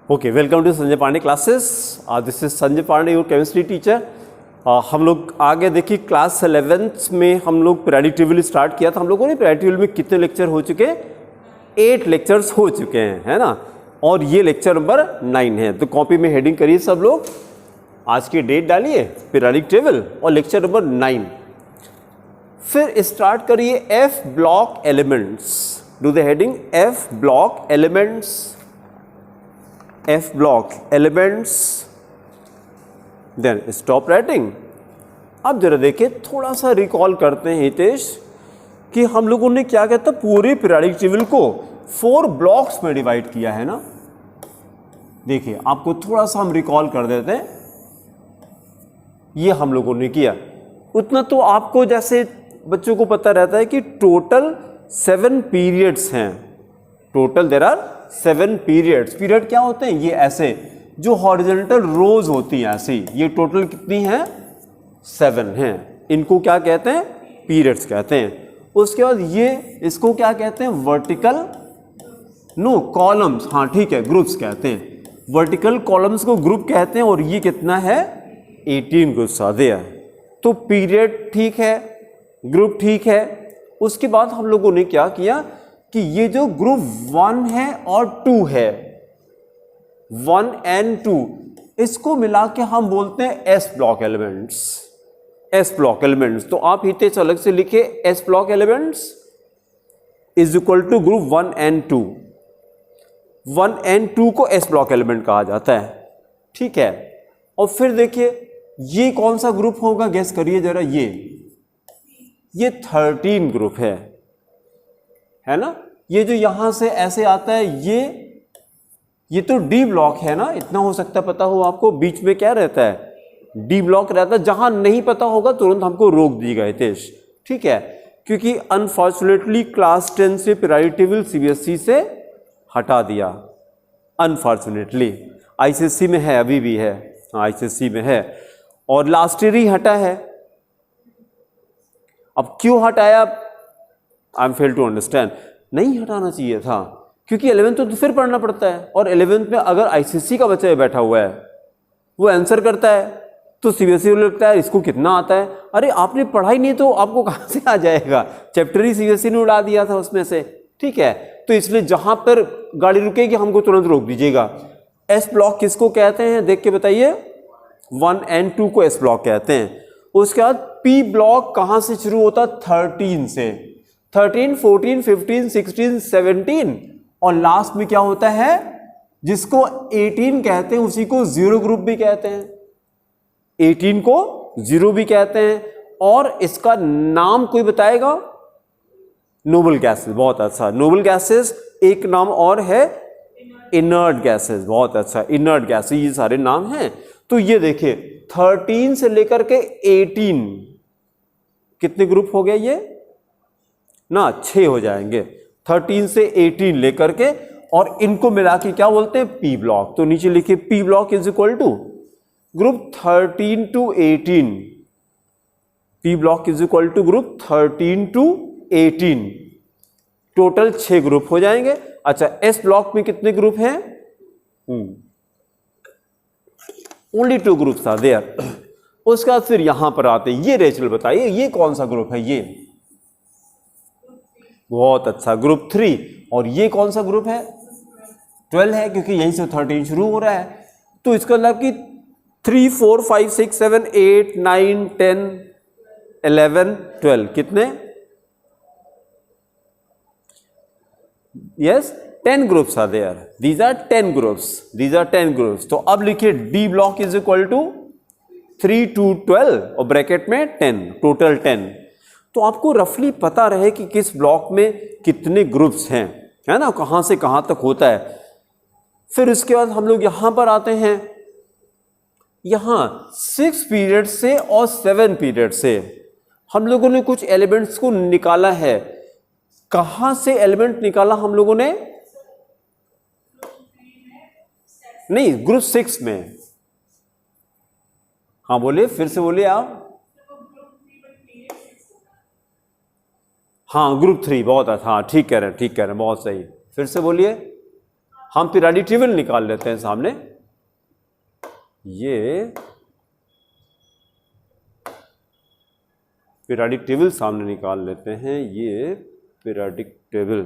Okay, welcome to Sanjay Pandey classes. This is Sanjay Pandey, your chemistry teacher. हम लोग आगे देखिए क्लास 11th में हम लोग पीरियोडिक टेबल स्टार्ट किया था। हम लोगों ने पीरियोडिक टेबल में कितने लेक्चर हो चुके हैं? 8 लेक्चर्स हो चुके हैं, है ना। और ये लेक्चर नंबर 9 है। तो कॉपी में हेडिंग करिए सब लोग, आज की डेट डालिए, पीरियोडिक टेबल और लेक्चर नंबर 9। फिर स्टार्ट करिए F block elements. Do the heading F block elements, F block elements, then stop writing। अब जरा देखिए, थोड़ा सा रिकॉल करते हैं हितेश कि हम लोगों ने क्या कहता है, पूरे पीरियोडिक टेबल को 4 ब्लॉक्स में डिवाइड किया है ना। देखिए आपको थोड़ा सा हम रिकॉल कर देते हैं, ये हम लोगों ने किया। उतना तो आपको जैसे बच्चों को पता रहता है कि टोटल 7 पीरियड्स हैं। Total there are 7 periods. Period क्या होते हैं? ये ऐसे जो हॉरिजॉन्टल रोज होती हैं ऐसी। ये टोटल कितनी हैं? 7 हैं। इनको क्या कहते हैं? पीरियड्स कहते हैं। उसके बाद ये इसको क्या कहते हैं? Vertical columns. हाँ ठीक है, ग्रुप्स कहते हैं। वर्टिकल कॉलम्स को ग्रुप कहते हैं। और ये कितना है? 18 ग्रुप्स आ गया। तो पीरियड ठीक है, ग्रुप ठीक है। उसके बाद हम लोगों ने क्या किया कि ये जो ग्रुप 1 है और 2 है, 1 and 2, इसको मिला के हम बोलते हैं S block elements. S block elements. तो आप हिते अलग से लिखे, S block elements is equal to group 1 and 2। 1 and 2 को एस ब्लॉक एलिमेंट कहा जाता है, ठीक है। और फिर देखिए ये कौन सा ग्रुप होगा, गेस करिए जरा। ये 13 ग्रुप है ना। ये जो यहां से ऐसे आता है, ये तो डी ब्लॉक है ना। इतना हो सकता है पता हो आपको। बीच में क्या रहता है? डी ब्लॉक रहता है। जहां नहीं पता होगा तुरंत हमको रोक दीजिएगा हितेश, ठीक है। क्योंकि अनफॉर्चुनेटली क्लास 10 से पीरियोडिक टेबल सीबीएसई से हटा दिया। अनफॉर्चुनेटली आईसीएसई में है, अभी भी है, आईसीएसई में है। और लास्ट ईयर ही हटा है। अब क्यों हटाया? I am fail to understand. नहीं हटाना चाहिए था, क्योंकि 11th तो फिर पढ़ना पड़ता है। और 11th में अगर आईसीएसई का बच्चा बैठा हुआ है, वो आंसर करता है, तो सीबीएसई को लगता है इसको कितना आता है। अरे आपने पढ़ाई नहीं तो आपको कहां से आ जाएगा? चैप्टर ही सीबीएसई ने उड़ा दिया था उसमें से, ठीक है। तो इसलिए जहां पर गाड़ी रुकेगी हमको तुरंत रोक दीजिएगा। एस ब्लॉक किसको कहते हैं, देख के बताइए। 1 and 2 को एस ब्लॉक कहते हैं। उसके बाद पी ब्लॉक कहां से शुरू होता? 13 से। 13, 14, 15, 16, 17 और लास्ट में क्या होता है? जिसको 18 कहते हैं उसी को जीरो ग्रुप भी कहते हैं। 18 को जीरो भी कहते हैं। और इसका नाम कोई बताएगा? Noble gases. बहुत अच्छा, नोबल गैसेस। एक नाम और है इनर्ट गैसेस। बहुत अच्छा, इनर्ट गैसेस। ये सारे नाम हैं। तो ये देखिए 13 से लेकर के 18 कितने ग्रुप हो गए? ये ना 6 हो जाएंगे। 13 से 18 लेकर के, और इनको मिला के क्या बोलते हैं? P block. तो नीचे लिखिए P block is equal to group 13 to 18। P block is equal to group 13 to 18। Total 6 group हो जाएंगे। अच्छा, एस ब्लॉक में कितने ग्रुप हैं? Only 2 groups are there. उसके बाद फिर यहां पर आते हैं। ये रेचल बताइए, ये कौन सा ग्रुप है? ये बहुत अच्छा, ग्रुप 3। और ये कौन सा ग्रुप है? 12 है, क्योंकि यहीं से 13 शुरू हो रहा है। तो इसका मतलब कि 3, 4, 5, 6, 7, 8, 9, 10, 11, 12 कितने? Yes, 10 groups are there. These are 10 groups. These are 10 groups. तो अब लिखिए D block is equal to 3 to 12 और ब्रैकेट में 10, टोटल 10। तो आपको रफली पता रहे कि किस ब्लॉक में कितने ग्रुप्स हैं, है ना, कहां से कहां तक होता है। फिर इसके बाद हम लोग यहां पर आते हैं। यहां 6 पीरियड से और 7 पीरियड से हम लोगों ने कुछ एलिमेंट्स को निकाला है। कहां से एलिमेंट निकाला हम लोगों ने? नहीं, ग्रुप 6 में। हाँ बोलिए, फिर से बोलिए आप। हाँ ग्रुप 3। बहुत अच्छा, हाँ ठीक कह रहे हैं, ठीक कह रहे हैं, बहुत सही। फिर से बोलिए। हम पीरियोडिक टेबल निकाल लेते हैं सामने। ये पीरियोडिक टेबल सामने निकाल लेते हैं। ये पीरियोडिक टेबल,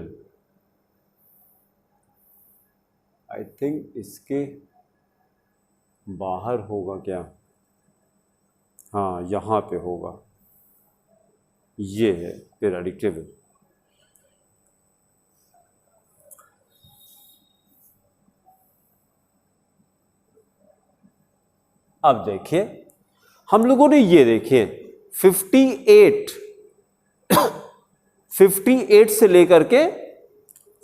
आई थिंक इसके बाहर होगा क्या? हाँ, यहाँ पे होगा। ये है पीरियोडिक टेबल। अब देखिए, हम लोगों ने ये देखिए 58 से लेकर के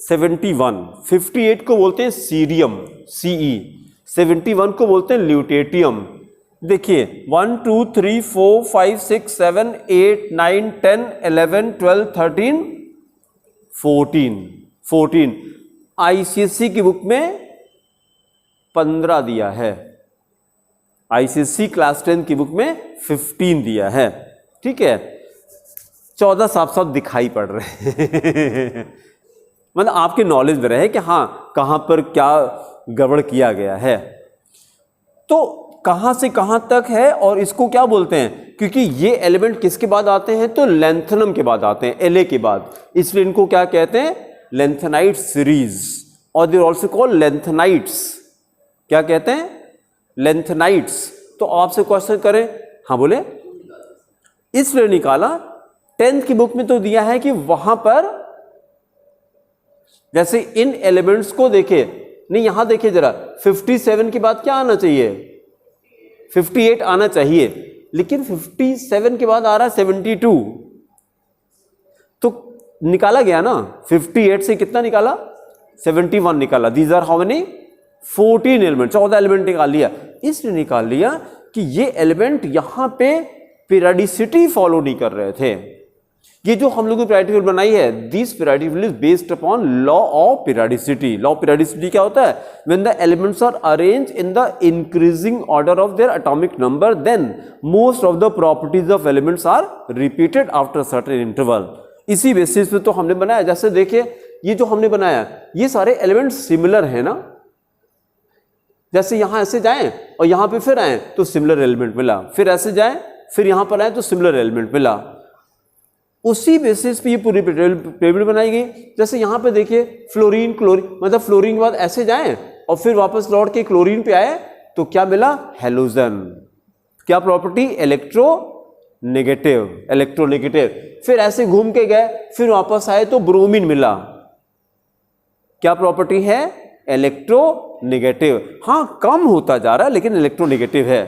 71, 58 को बोलते हैं सीरियम सीई, 71 को बोलते हैं ल्यूटेटियम। देखिए 1 2 3 4 5 6 7 8 9 10 11 12 13 14 आईसीएससी की बुक में 15 दिया है, आईसीएससी क्लास 10 की बुक में 15 दिया है। ठीक है, 14 साफ साफ दिखाई पड़ रहे हैं मतलब आपके नॉलेज में रहे कि हाँ कहां पर क्या गड़बड़ किया गया है। तो कहां से कहां तक है और इसको क्या बोलते हैं, क्योंकि ये एलिमेंट किसके बाद आते हैं, तो लेंथनम के बाद आते हैं, एलए के बाद, इसलिए इनको क्या कहते हैं, लेंथेनाइट सीरीज, और दे आल्सो कॉल्ड लेंथेनाइट्स। क्या कहते हैं, लेंथेनाइट्स। तो आपसे क्वेश्चन करें, हाँ बोले, इसलिए निकाला 10th की बुक में तो दिया है कि वहां पर जैसे इन एलिमेंट्स को देखे, नहीं यहां देखिए जरा, 57 के बाद क्या आना चाहिए, 58 आना चाहिए, लेकिन 57 के बाद आ रहा है 72, तो निकाला गया ना, 58 से कितना निकाला, 71 निकाला। These are how many, 14 element, 14 element निकाल लिया। इसलिए निकाल लिया कि ये एलिमेंट यहां पे पीरियोडिसिटी फॉलो नहीं कर रहे थे। ये जो हम लोगों ने पीरियोडिक टेबल बनाई है, this periodic table is based upon law of periodicity. Law of periodicity क्या होता है, when the elements are arranged in the increasing order of their atomic number, then most of the properties of elements are repeated after certain interval. इसी basis पे तो हमने बनाया। जैसे देखिए ये जो हमने बनाया, ये सारे एलिमेंट्स सिमिलर है ना, जैसे यहां ऐसे जाएं और यहां पे फिर आए तो सिमिलर एलिमेंट मिला, फिर ऐसे जाएं फिर यहां पर आए तो सिमिलर एलिमेंट मिला। उसी बेसिस पे ये पूरी टेबल बनाई गई। जैसे यहां पे देखिए फ्लोरीन क्लोरीन, मतलब फ्लोरीन के बाद ऐसे जाएं और फिर वापस लौट के क्लोरीन पे आए तो क्या मिला, हेलोजन। क्या प्रॉपर्टी, इलेक्ट्रोनेगेटिव। फिर ऐसे घूम के गए फिर वापस आए तो ब्रोमीन मिला। क्या प्रॉपर्टी है, इलेक्ट्रोनेगेटिव। हाँ कम होता जा रहा है लेकिन इलेक्ट्रोनेगेटिव है।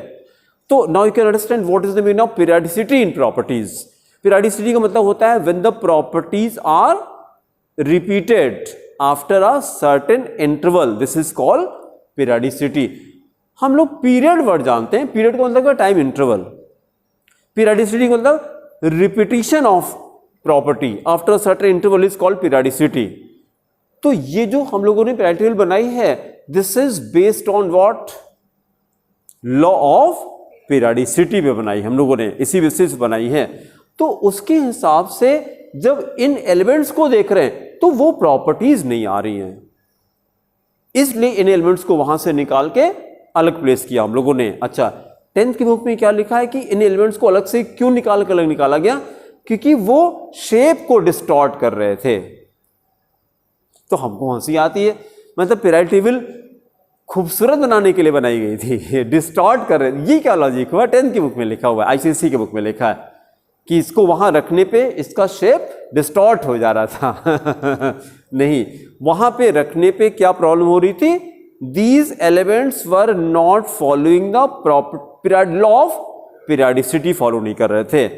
तो now you can understand what is the meaning of periodicity in properties. Periodicity का मतलब होता है when the properties are repeated after a certain interval, this is called periodicity. हम लोग पीरियड वर्ड जानते हैं, पीरियड का मतलब टाइम इंटरवल, पीरियोडिसिटी का मतलब repetition of property after a certain interval is called periodicity. तो ये जो हम लोगों ने पीरियोडिक टेबल बनाई है, this is based on what, law of periodicity पे बनाई हम लोगों ने, इसी बेसिस बनाई है। तो उसके हिसाब से जब इन एलिमेंट्स को देख रहे हैं तो वो प्रॉपर्टीज नहीं आ रही हैं, इसलिए इन एलिमेंट्स को वहां से निकाल के अलग प्लेस किया हम लोगों ने। अच्छा 10th की बुक में क्या लिखा है कि इन एलिमेंट्स को अलग से क्यों निकाल कर अलग निकाला गया, क्योंकि वो शेप को डिस्टॉर्ट कर रहे थे। तो हमको हंसी आती है, मतलब पीरियोडिक टेबल खूबसूरत बनाने के लिए बनाई गई थी, डिस्टॉर्ट कर रहे, ये क्या लॉजिक हुआ। 10th की बुक में लिखा हुआ है, आईसीएसई की बुक में लिखा है कि इसको वहां रखने पे इसका शेप डिस्टॉर्ट हो जा रहा था नहीं, वहां पे रखने पे क्या प्रॉब्लम हो रही थी, these elements were not following the proper law of periodicity, follow नहीं कर रहे थे।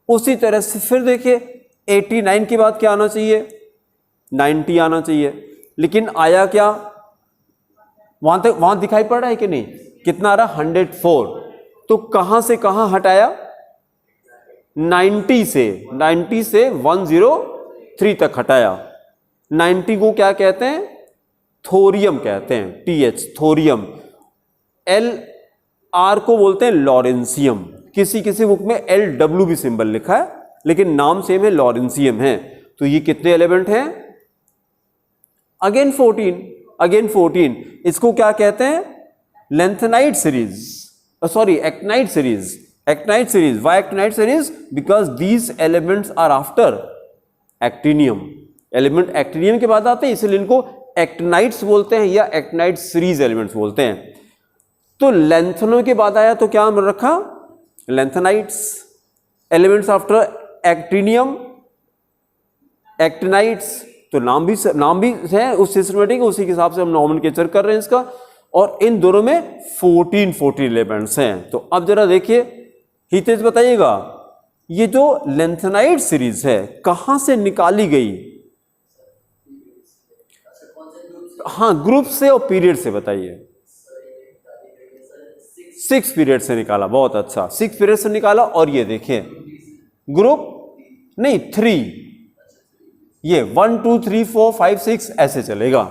उसी तरह से फिर देखिए 89 के बाद क्या आना चाहिए, 90 आना चाहिए, लेकिन आया क्या, वहां तक वहां दिखाई पड़ रहा है कि नहीं, कितना आ रहा, 104। तो कहां से कहां हटाया, 90 से 103 तक हटाया। 90 को क्या कहते हैं, थोरियम कहते हैं, TH थोरियम। LR को बोलते हैं लॉरेंसियम, किसी किसी बुक में LW भी सिंबल लिखा है लेकिन नाम सेम है, लॉरेंसियम है। तो ये कितने एलिमेंट हैं, अगेन 14। अगेन 14, इसको क्या कहते हैं? Lanthanide series, sorry actinide series. Actinide series, why actinide series? Because these elements are after actinium. Element actinium के बाद आते हैं, इसलिए इनको एक्टिनाइड्स बोलते हैं या एक्टिनाइड सीरीज एलिमेंट्स बोलते हैं. तो लेंथेनो के बाद आया तो क्या रखा? Lanthanides. Elements after actinium, actinides. तो नाम भी है उस सिस्टमेटिक, उसी के हिसाब से हम नॉमेनक्लेचर कर रहे हैं इसका. और इन दोनों में 14 एलिमेंट्स हैं. तो अब जरा देखिए, हितेश बताइएगा, ये जो लेंथेनाइड सीरीज है कहां से निकाली गई? हाँ, ग्रुप से और पीरियड से बताइए. 6 पीरियड से निकाला, बहुत अच्छा, 6 पीरियड से निकाला. और ये देखिए ग्रुप नहीं 3, ये 1 2 3 4 5 6 ऐसे चलेगा.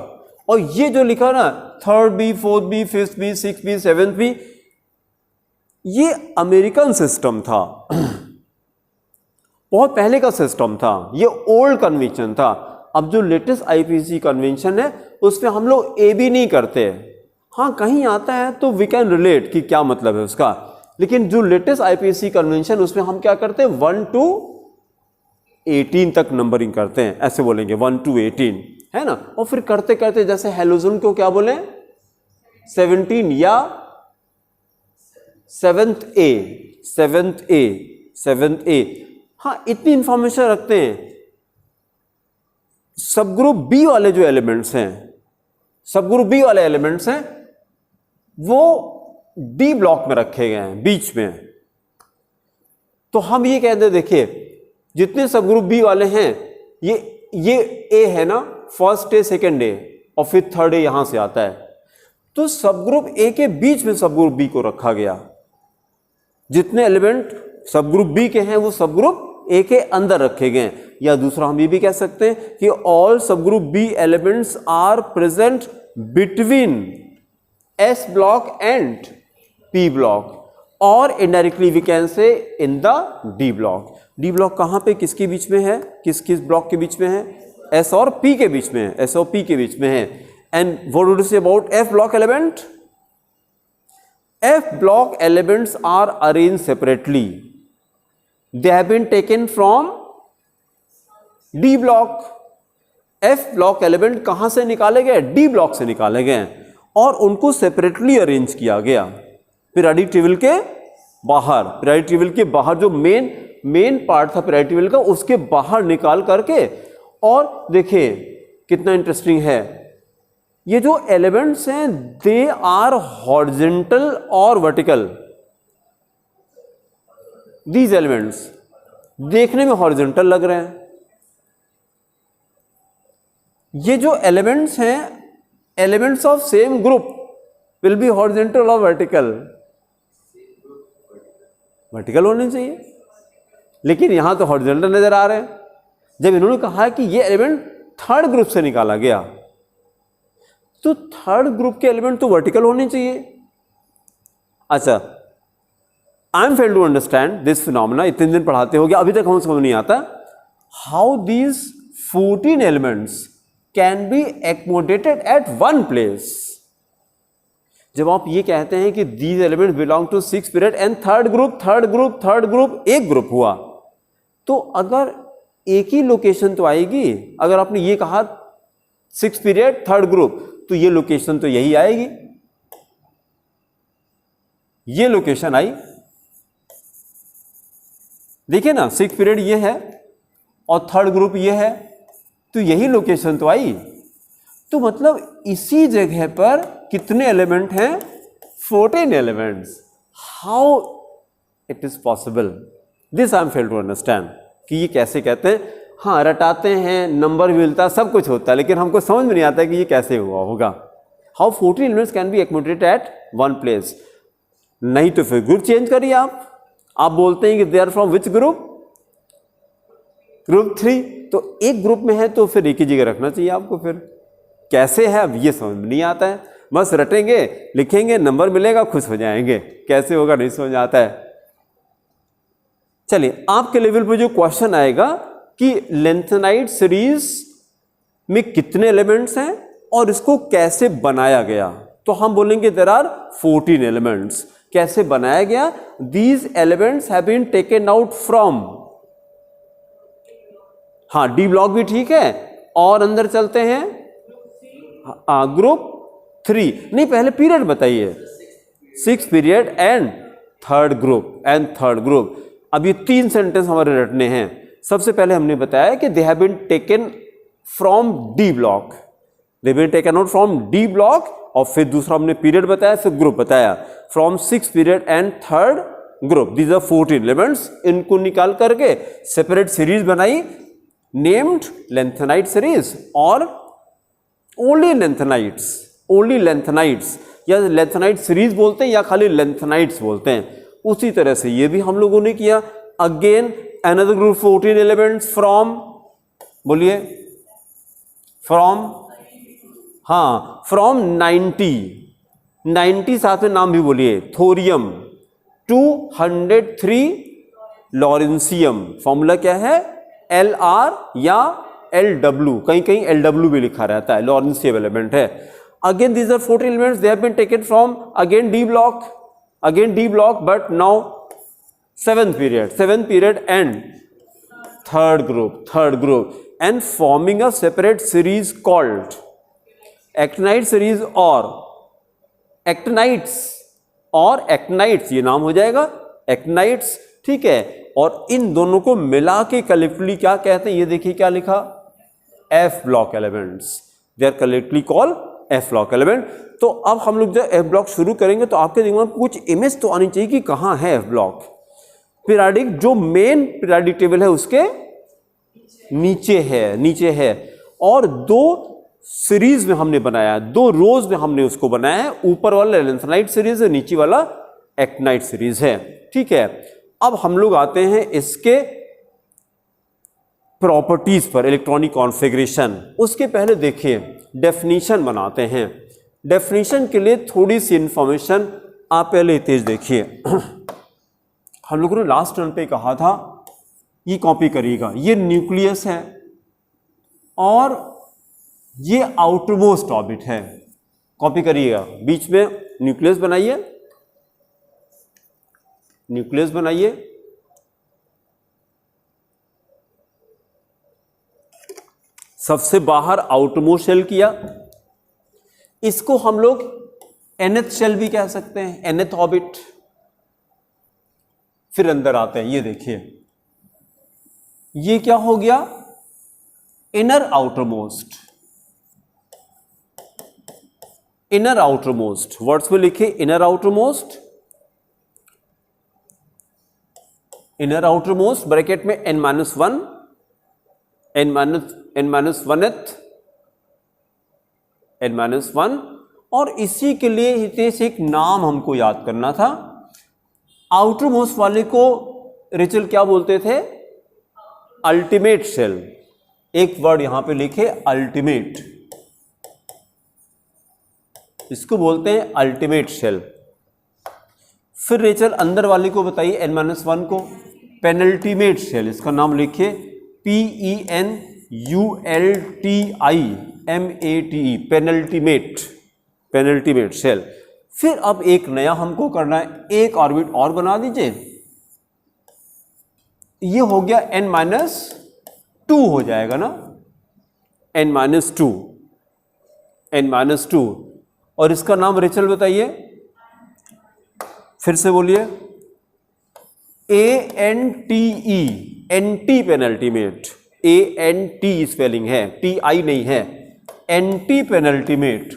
और ये जो लिखा ना 3rd B, 4th B, 5th B, 6th B, 7th B, ये अमेरिकन सिस्टम था. बहुत पहले का सिस्टम था, ये ओल्ड कन्वेंशन था. अब जो लेटेस्ट आईपीसी कन्वेंशन है उसमें हम लोग ए बी नहीं करते. हाँ, कहीं आता है तो वी कैन रिलेट कि क्या मतलब है उसका. लेकिन जो लेटेस्ट आईपीसी कन्वेंशन उसमें हम क्या करते हैं? 1 to 18 तक नंबरिंग करते हैं, ऐसे बोलेंगे 1 to 18, है ना. और फिर करते करते जैसे हेलोजन को क्या बोले? 17 या 7th A. हाँ, इतनी इंफॉर्मेशन रखते हैं. सब ग्रुप बी वाले जो एलिमेंट्स हैं, सब ग्रुप बी वाले एलिमेंट्स हैं, वो डी ब्लॉक में रखे गए हैं बीच में. तो हम ये कहते हैं, देखिए जितने सब ग्रुप बी वाले हैं, ये ए है ना, फर्स्ट ए, सेकेंड ए, और फिर थर्ड ए यहां से आता है. तो सब ग्रुप ए के बीच में सब ग्रुप बी को रखा गया. जितने एलिमेंट सब ग्रुप बी के हैं वो सब ग्रुप ए के अंदर रखे गए. या दूसरा हम ये भी कह सकते हैं कि ऑल सब group B elements are present between S block and P block, और indirectly we can say in the D block. D block कहां पे, किसके बीच में है? किस किस ब्लॉक के बीच में है? एस और पी के बीच में है, एस और पी के बीच में है. And what do you say about F block element? F block elements are arrange separately. They have been taken from D block. F block element कहां से निकाले गए? D ब्लॉक से निकाले गए, और उनको सेपरेटली अरेंज किया गया पीरियोडिक टेबल के बाहर. पीरियोडिक टेबल के बाहर जो मेन पार्ट था पीरियोडिक टेबल का, उसके बाहर निकाल करके. और देखिए कितना इंटरेस्टिंग है, ये जो एलिमेंट्स हैं दे आर हॉरिजॉन्टल और वर्टिकल. These elements देखने में हॉरिजॉन्टल लग रहे हैं. ये जो एलिमेंट्स हैं, elements of same group will be horizontal और वर्टिकल. वर्टिकल होने चाहिए, लेकिन यहां तो हॉरिजॉन्टल नजर आ रहे हैं. जब इन्होंने कहा कि ये एलिमेंट थर्ड ग्रुप से निकाला गया, तो थर्ड ग्रुप के एलिमेंट तो वर्टिकल होने चाहिए. अच्छा, I am fail to understand this phenomena. इतने दिन पढ़ाते हो गया, अभी तक हमें समझ नहीं आता how these 14 elements can be accommodated at one place. जब आप ये कहते हैं कि these elements belong to 6 period and third group एक ग्रुप हुआ, तो अगर एक ही लोकेशन तो आएगी. अगर आपने ये कहा 6 पीरियड थर्ड ग्रुप, तो ये लोकेशन तो यही आएगी, ये लोकेशन आई. देखिए ना, 6 पीरियड ये है और थर्ड ग्रुप ये है, तो यही लोकेशन तो आई. तो मतलब इसी जगह पर कितने एलिमेंट हैं? 14 elements. How it is possible? This I am fail to understand कि ये कैसे कहते हैं. हाँ, रटाते हैं, नंबर भी मिलता, सब कुछ होता है, लेकिन हमको समझ में नहीं आता कि ये कैसे हुआ होगा. How 14 elements can be accommodated at one place? नहीं तो फिर ग्रुप चेंज करिए. आप बोलते हैं कि they are from which group? Group 3. तो एक ग्रुप में है तो फिर एक ही जगह रखना चाहिए आपको. फिर कैसे है अब ये समझ में नहीं आता है. बस रटेंगे, लिखेंगे, नंबर मिलेगा, खुश हो जाएंगे. कैसे होगा नहीं समझ आता है. चलिए, आपके लेवल पे जो क्वेश्चन आएगा कि लेंथेनाइड सीरीज में कितने एलिमेंट्स हैं और इसको कैसे बनाया गया, तो हम बोलेंगे देयर आर 14 एलिमेंट्स। कैसे बनाया गया? These elements have been taken out from, हाँ डी ब्लॉक भी ठीक है, और अंदर चलते हैं ग्रुप 3, नहीं पहले पीरियड बताइए, 6 पीरियड एंड थर्ड ग्रुप। अब ये 3 सेंटेंस हमारे रटने हैं। सबसे पहले हमने बताया कि they have been taken from D block, they been taken out from D block, और फिर दूसरा हमने पीरियड बताया, फिर ग्रुप बताया, from 6 period and third group. These are 14 elements. इनको निकाल करके सेपरेट सीरीज बनाई, नेम्ड लेंथेनाइट सीरीज, और ओनली लेंथेनाइट्स या लेंथेनाइट सीरीज बोलते हैं या खाली लेंथेनाइट्स बोलते हैं। उसी तरह से ये भी हम लोगों ने किया। Again another group 14 elements from, बोलिए फ्रॉम, हाँ फ्रॉम 90 साथ में नाम भी बोलिए, थोरियम, 203 लॉरेंसियम। फॉर्मूला क्या है? LR या LW, कहीं कहीं LW भी लिखा रहता है, लॉरेंसियम एलिमेंट है। Again these are 14 elements, they have been taken from again D block, but now 7th period and third group, and forming a separate series called actinide series और actinides, ये नाम हो जाएगा एक्टिनाइट्स, ठीक है। और इन दोनों को मिला के कलेक्टिवली क्या कहते हैं? ये देखिए क्या लिखा, F block elements, they are collectively called F block element. तो अब हम लोग जब एफ ब्लॉक शुरू करेंगे तो आपके दिमाग में कुछ इमेज तो आनी चाहिए कि कहाँ है एफ ब्लॉक। पीरियडिक जो मेन पीरियडिक टेबल है उसके नीचे है, और 2 सीरीज में हमने बनाया, 2 रोज में हमने उसको बनाया है। ऊपर वाला लेंथेनाइट सीरीज है, नीचे वाला एक्टिनाइट सीरीज है, ठीक है। अब हम लोग आते हैं इसके प्रॉपर्टीज पर, इलेक्ट्रॉनिक कॉन्फ़िगरेशन। उसके पहले देखिए डेफिनेशन बनाते हैं। डेफिनेशन के लिए थोड़ी सी इंफॉर्मेशन आप पहले तेज देखिए। हम लोगों ने लास्ट टर्न पे कहा था, ये कॉपी करिएगा, ये न्यूक्लियस है और ये आउटरमोस्ट ऑर्बिट है, कॉपी करिएगा। बीच में न्यूक्लियस बनाइए, सबसे बाहर आउटरमोस्ट शेल किया, इसको हम लोग nth शेल भी कह सकते हैं, nth ऑर्बिट। फिर अंदर आते हैं, ये देखिए ये क्या हो गया, इनर आउटरमोस्ट, वर्ड्स में लिखे इनर आउटरमोस्ट ब्रैकेट में n-1 n-1, और इसी के लिए हितेश एक नाम हमको याद करना था। आउटरमोस्ट वाले को रिचल क्या बोलते थे? Ultimate shell. एक वर्ड यहां पे लिखे अल्टीमेट, इसको बोलते हैं अल्टीमेट शेल। फिर रेचल अंदर वाले को बताइए n-1 को पेनल्टीमेट शेल, इसका नाम लिखिए PENULTIMATE, पेनल्टीमेट शेल। फिर अब एक नया हमको करना है, एक ऑर्बिट और बना दीजिए, ये हो गया n-2 हो जाएगा ना, n-2, और इसका नाम रेचल बताइए, फिर से बोलिए ANTE, anti penultimate, ANT spelling है, TI नहीं है, एंटी पेनल्टीमेट।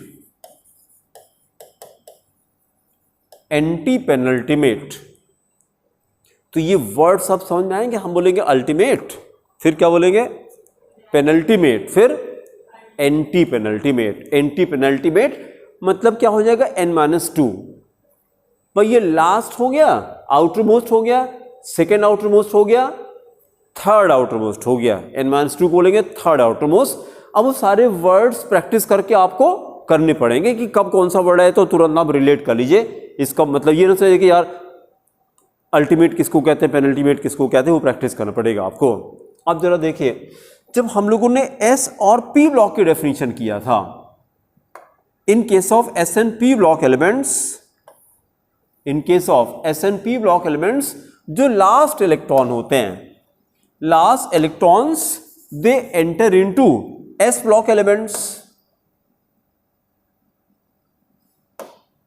तो ये वर्ड सब समझ में आएंगे। हम बोलेंगे अल्टीमेट, फिर क्या बोलेंगे? पेनल्टीमेट, फिर एंटी पेनल्टीमेट मतलब क्या हो जाएगा? n-2। भाई ये लास्ट हो गया, आउटरमोस्ट हो गया, सेकेंड आउटरमोस्ट हो गया, थर्ड आउटरमोस्ट हो गया, n-2 बोलेंगे थर्ड आउटरमोस्ट। अब वो सारे वर्ड्स प्रैक्टिस करके आपको करने पड़ेंगे कि कब कौन सा वर्ड है, तो तुरंत आप रिलेट कर लीजिए। इसका मतलब ये ना चाहिए कि यार अल्टीमेट किसको कहते हैं, पेनल्टीमेट किसको कहते हैं, वो प्रैक्टिस करना पड़ेगा आपको। अब जरा देखिए, जब हम लोगों ने एस और पी ब्लॉक की डेफिनेशन किया था, In case of S and P block elements, in case of S and P block elements, जो लास्ट इलेक्ट्रॉन होते हैं, last electrons they enter into S block elements,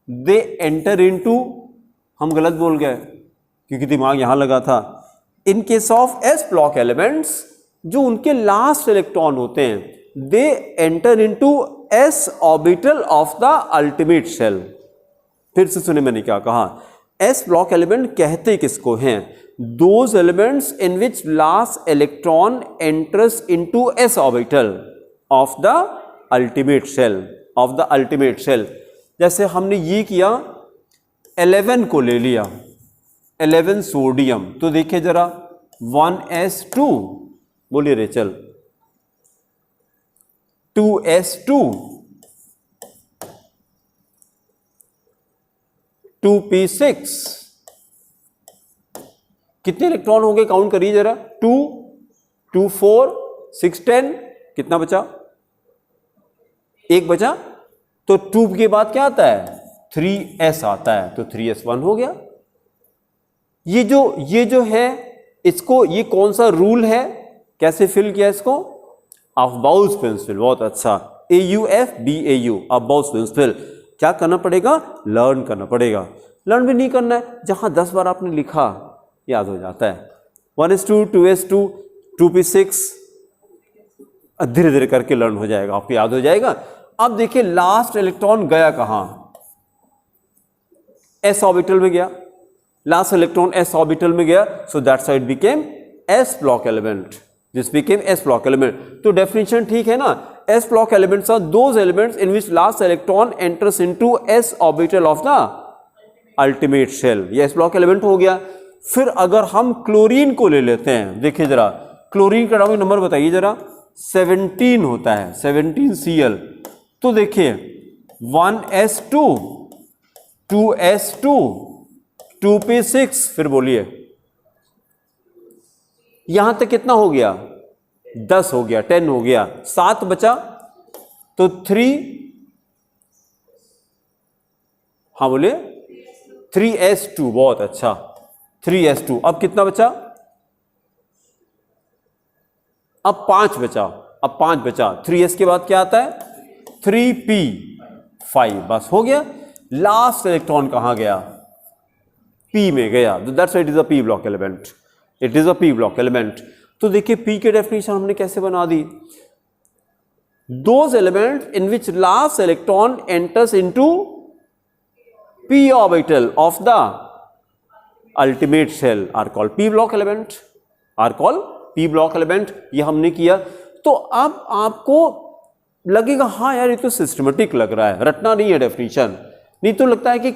they enter into, हम गलत बोल गए क्योंकि दिमाग यहां लगा था। In case of S block elements, जो उनके लास्ट इलेक्ट्रॉन होते हैं, they enter into S orbital of the ultimate shell। फिर से सुने मैंने क्या कहा, S block element कहते किसको हैं? Those elements in which last electron enters into S orbital of the ultimate shell, of the ultimate shell। जैसे हमने ये किया, 11 को ले लिया, 11 सोडियम, तो देखिए जरा 1s2, बोलिए रेचल, 2s2, 2p6, कितने इलेक्ट्रॉन हो गए काउंट करिए जरा, 2, 2, 4, 6, 10, कितना बचा? एक बचा, तो 2 के बाद क्या आता है? 3s आता है, तो 3s1 हो गया। ये जो है, इसको, ये कौन सा रूल है, कैसे फिल किया इसको? अफबाउस प्रिंसिपल, बहुत अच्छा, AUFBAU, अफबाउस प्रिंसिपल। क्या करना पड़ेगा? लर्न करना पड़ेगा। लर्न भी नहीं करना है, जहां 10 बार आपने लिखा याद हो जाता है। 1s2, 2s2, 2p6, धीरे धीरे करके लर्न हो जाएगा, आपको याद हो जाएगा। अब देखिए लास्ट इलेक्ट्रॉन गया कहां? S ऑर्बिटल में गया, लास्ट इलेक्ट्रॉन S ऑर्बिटल में गया, so that side became S block element, this became S block element। तो डेफिनेशन ठीक है ना, S block elements are those elements in which last electron enters into S orbital of the ultimate shell। ये S block element हो गया। फिर अगर हम क्लोरीन को ले लेते हैं, देखिए जरा क्लोरीन का एटॉमिक नंबर बताइए जरा, 17 होता है, 17Cl। तो देखिए 1s2, 2s2, 2p6, फिर बोलिए यहां तक कितना हो गया? 10 हो गया, 10 हो गया, 7 बचा, तो 3, हाँ बोलिए 3s2, बहुत अच्छा, 3s2। अब कितना बचा? अब 5 बचा, अब 5 बचा, 3s के बाद क्या आता है? 3p5, बस हो गया। लास्ट इलेक्ट्रॉन कहां गया? P में गया, that's it is a P block element, it is a P block element. तो देखिए P की डेफिनेशन हमने कैसे बना दी, those element in which last electron enters into P orbital of the ultimate shell are called P block element, are called P block element. ये हमने किया। तो अब आपको लगेगा हाँ यार ये तो सिस्टमेटिक लग रहा है, रटना नहीं है डेफिनेशन, नहीं तो लगता है कि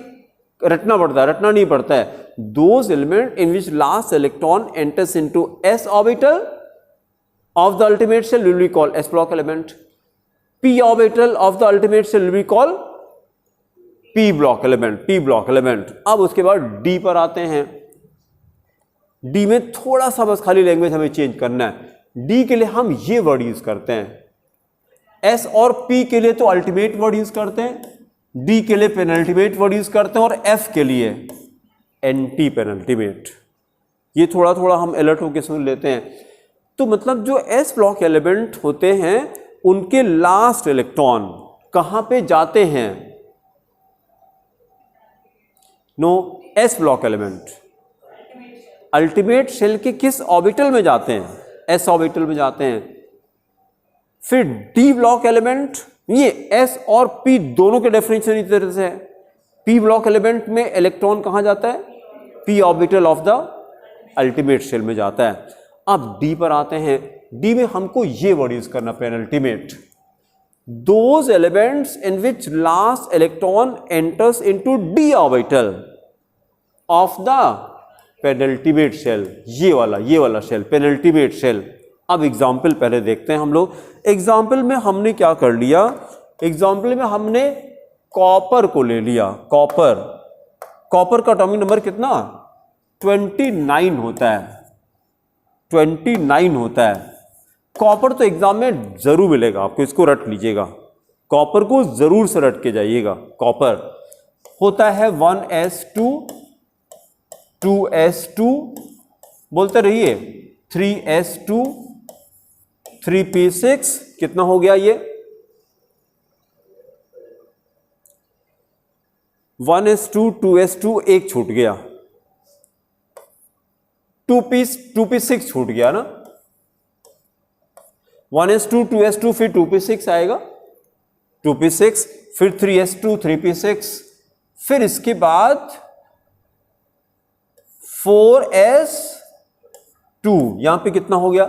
रटना पड़ता है, रटना नहीं पड़ता है। Those element in which last electron enters into S orbital of the ultimate shell will be called S block element. P orbital of the ultimate shell will be called P block element, P block element. अब उसके बाद D पर आते हैं। D में थोड़ा सा बस खाली लैंग्वेज हमें चेंज करना है। D के लिए हम ये वर्ड यूज करते हैं, S और P के लिए तो अल्टीमेट वर्ड यूज करते हैं, D के लिए पेनल्टीमेट वर्ड यूज करते हैं, और F के लिए एंटी पेनल्टीमेट। ये थोड़ा थोड़ा हम अलर्ट होकर सुन लेते हैं। तो मतलब जो S ब्लॉक एलिमेंट होते हैं उनके लास्ट इलेक्ट्रॉन कहां पे जाते हैं? No, S block element ultimate shell के किस ऑर्बिटल में जाते हैं? S ऑर्बिटल में जाते हैं। फिर D ब्लॉक एलिमेंट, ये S और P दोनों के डेफिनेशन इस तरह से है। P ब्लॉक एलिमेंट में इलेक्ट्रॉन कहां जाता है? P orbital of the ultimate shell में जाता है। अब D पर आते हैं। D में हमको ये वर्ड यूज करना, penultimate. Those elements in which last electron enters into D orbital of the penultimate shell, ये वाला शेल, पेनल्टीमेट शेल। अब एग्जाम्पल पहले देखते हैं हम लोग। एग्जाम्पल में हमने क्या कर लिया? एग्जाम्पल में हमने कॉपर को ले लिया। कॉपर का एटॉमिक नंबर कितना? 29 होता है, 29 होता है। कॉपर तो एग्जाम में जरूर मिलेगा आपको, इसको रट लीजिएगा। कॉपर को जरूर से रट के जाइएगा। कॉपर होता है 1s2 2s2 बोलते रहिए 3s2 3p6 कितना हो गया ये 1s2 2s2 एक छूट गया 2p6 छूट गया ना 1s2 2s2 फिर 2p6 आएगा 2p6 फिर 3s2 3p6 फिर इसके बाद 4s2 यहां पे कितना हो गया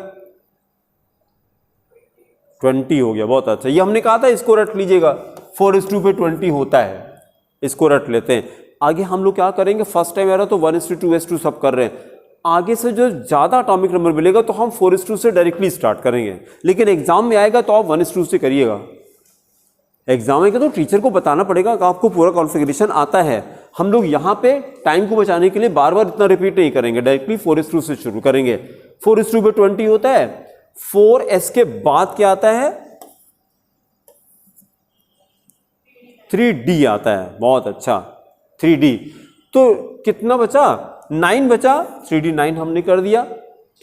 20 हो गया। बहुत अच्छा, ये हमने कहा था इसको रट लीजिएगा 4s2 पे 20 होता है, इसको रट लेते हैं। आगे हम लोग क्या करेंगे, फर्स्ट टाइम आ रहा तो 1s2 2s2 सब कर रहे हैं, आगे से जो ज्यादा एटॉमिक नंबर मिलेगा तो हम 4s2 से डायरेक्टली स्टार्ट करेंगे, लेकिन एग्जाम में आएगा तो आप 1s2 से करिएगा। एग्जाम में तो टीचर को बताना पड़ेगा कि आपको पूरा कॉन्फ़िगरेशन आता है। हम लोग यहाँ पे टाइम को बचाने के लिए बार बार इतना रिपीट नहीं करेंगे, डायरेक्टली 4s2 से शुरू करेंगे। 4s2 पे 20 होता है, 4s के बाद क्या आता है 3d आता है। बहुत अच्छा 3d, तो कितना बचा 9 बचा, 3d 9 हमने कर दिया,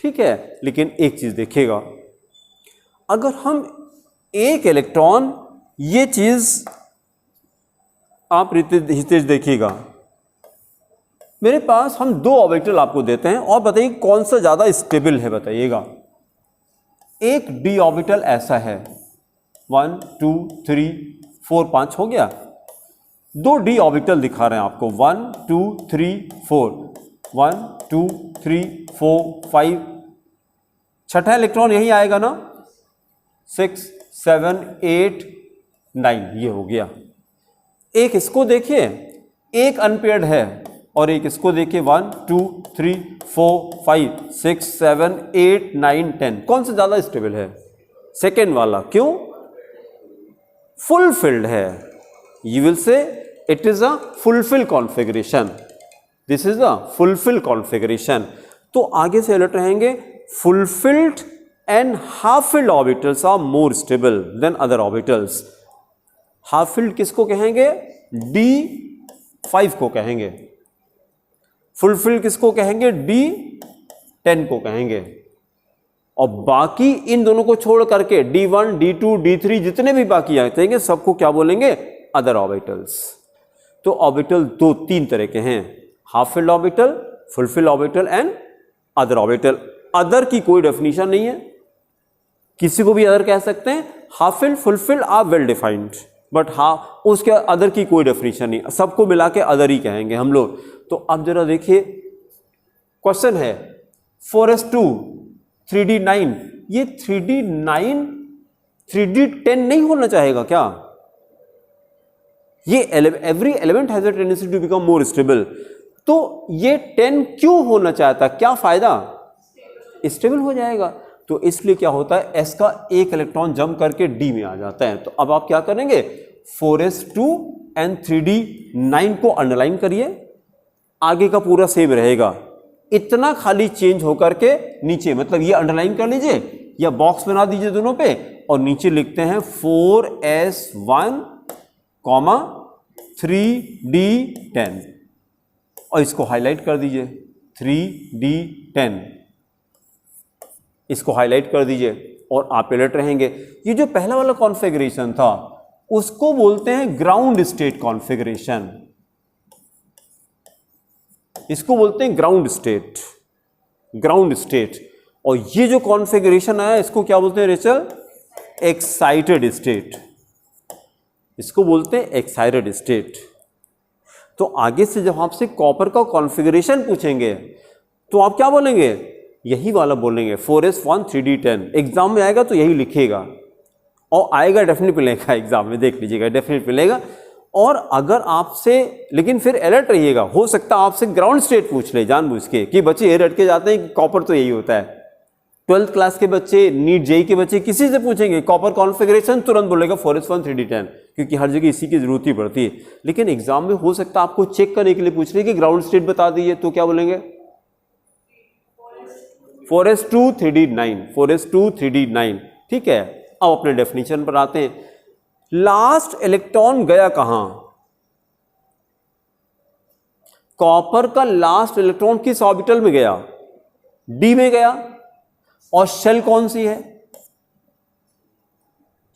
ठीक है। लेकिन एक चीज देखिएगा, अगर हम एक इलेक्ट्रॉन, ये चीज आप हितेश देखिएगा, मेरे पास हम 2 ऑर्बिटल आपको देते हैं और बताइए कौन सा ज्यादा स्टेबल है, बताइएगा। एक d ऑर्बिटल ऐसा है 1 2 3 4 5 हो गया, 2 d ऑर्बिटल दिखा रहे हैं आपको 1 2 3 4 1 2 3 4 5, छठा इलेक्ट्रॉन यही आएगा ना 6 7 8 9, ये हो गया। एक इसको देखिए, एक अनपेयर्ड है, और एक इसको देखिए 1 2 3 4 5 6 7 8 9 10, कौन सा ज्यादा स्टेबल है? सेकेंड वाला। क्यों? फुलफिल्ड है। You will say it is a fulfill configuration, this is a fulfill configuration. तो आगे से अलर्ट रहेंगे, fulfilled and half filled orbitals are more stable than other orbitals. Half filled किसको कहेंगे? D5 को कहेंगे। फुलफिल्ड किसको कहेंगे? D10 को कहेंगे। और बाकी इन दोनों को छोड़ करके D1 D2 D3 जितने भी बाकी आते हैं सबको क्या बोलेंगे? Other orbitals. तो ऑर्बिटल 2-3 तरह के हैं, half field orbital, fulfil orbital and other orbital. Other की कोई डेफिनेशन नहीं है, किसी को भी अदर कह सकते हैं। Half filled fulfill are well defined, but उसके अदर की कोई डेफिनेशन नहीं, सबको मिला के अदर ही कहेंगे हम लोग। तो अब जरा देखिए, क्वेश्चन है 4s2 3d9, ये 3d9 3d10 नहीं होना चाहेगा क्या? ये every element has a tendency to become more stable, तो ये 10 क्यों होना चाहता? क्या फायदा? स्टेबल हो जाएगा। तो इसलिए क्या होता है, s का एक इलेक्ट्रॉन जंप करके d में आ जाता है। तो अब आप क्या करेंगे, 4s2 एंड 3d9 को अंडरलाइन करिए, आगे का पूरा सेम रहेगा, इतना खाली चेंज होकर के नीचे, मतलब ये अंडरलाइन कर लीजिए या बॉक्स बना दीजिए दोनों पे, और नीचे लिखते हैं 4s1 3d10, और इसको हाईलाइट कर दीजिए 3d10, इसको हाईलाइट कर दीजिए और आप अलर्ट रहेंगे। ये जो पहला वाला कॉन्फ़िगरेशन था उसको बोलते हैं ग्राउंड स्टेट कॉन्फ़िगरेशन, इसको बोलते हैं ग्राउंड स्टेट, ग्राउंड स्टेट। और ये जो कॉन्फ़िगरेशन आया इसको क्या बोलते हैं रेचल? एक्साइटेड स्टेट, इसको बोलते हैं एक्साइटेड स्टेट। तो आगे से जब आपसे कॉपर का कॉन्फ़िगरेशन पूछेंगे तो आप क्या बोलेंगे? यही वाला बोलेंगे 4s1 3d10। एग्जाम में आएगा तो यही लिखेगा, और आएगा डेफिनेट मिलेगा एग्जाम में, देख लीजिएगा डेफिनेट मिलेगा। और अगर आपसे, लेकिन फिर अलर्ट रहिएगा, हो सकता है आपसे ग्राउंड स्टेट पूछ ले जानबूझ के, कि बच्चे ये रट के जाते हैं कि कॉपर तो यही होता है। 12th क्लास के बच्चे, नीट जेई के बच्चे, किसी से पूछेंगे कॉपर कॉन्फ़िगरेशन, तुरंत बोलेगा 4s1 3d10, क्योंकि हर जगह इसी की जरूरत ही पड़ती है। लेकिन एग्जाम में हो सकता है आपको चेक करने के लिए पूछ रहे कि ग्राउंड स्टेट बता दीजिए, तो क्या बोलेंगे? 4s2 3d9, 4s2 3d9, ठीक है। अब अपने डेफिनेशन पर आते हैं। लास्ट इलेक्ट्रॉन गया कहां? कॉपर का लास्ट इलेक्ट्रॉन किस ऑर्बिटल में गया? डी में गया। और शेल कौन सी है?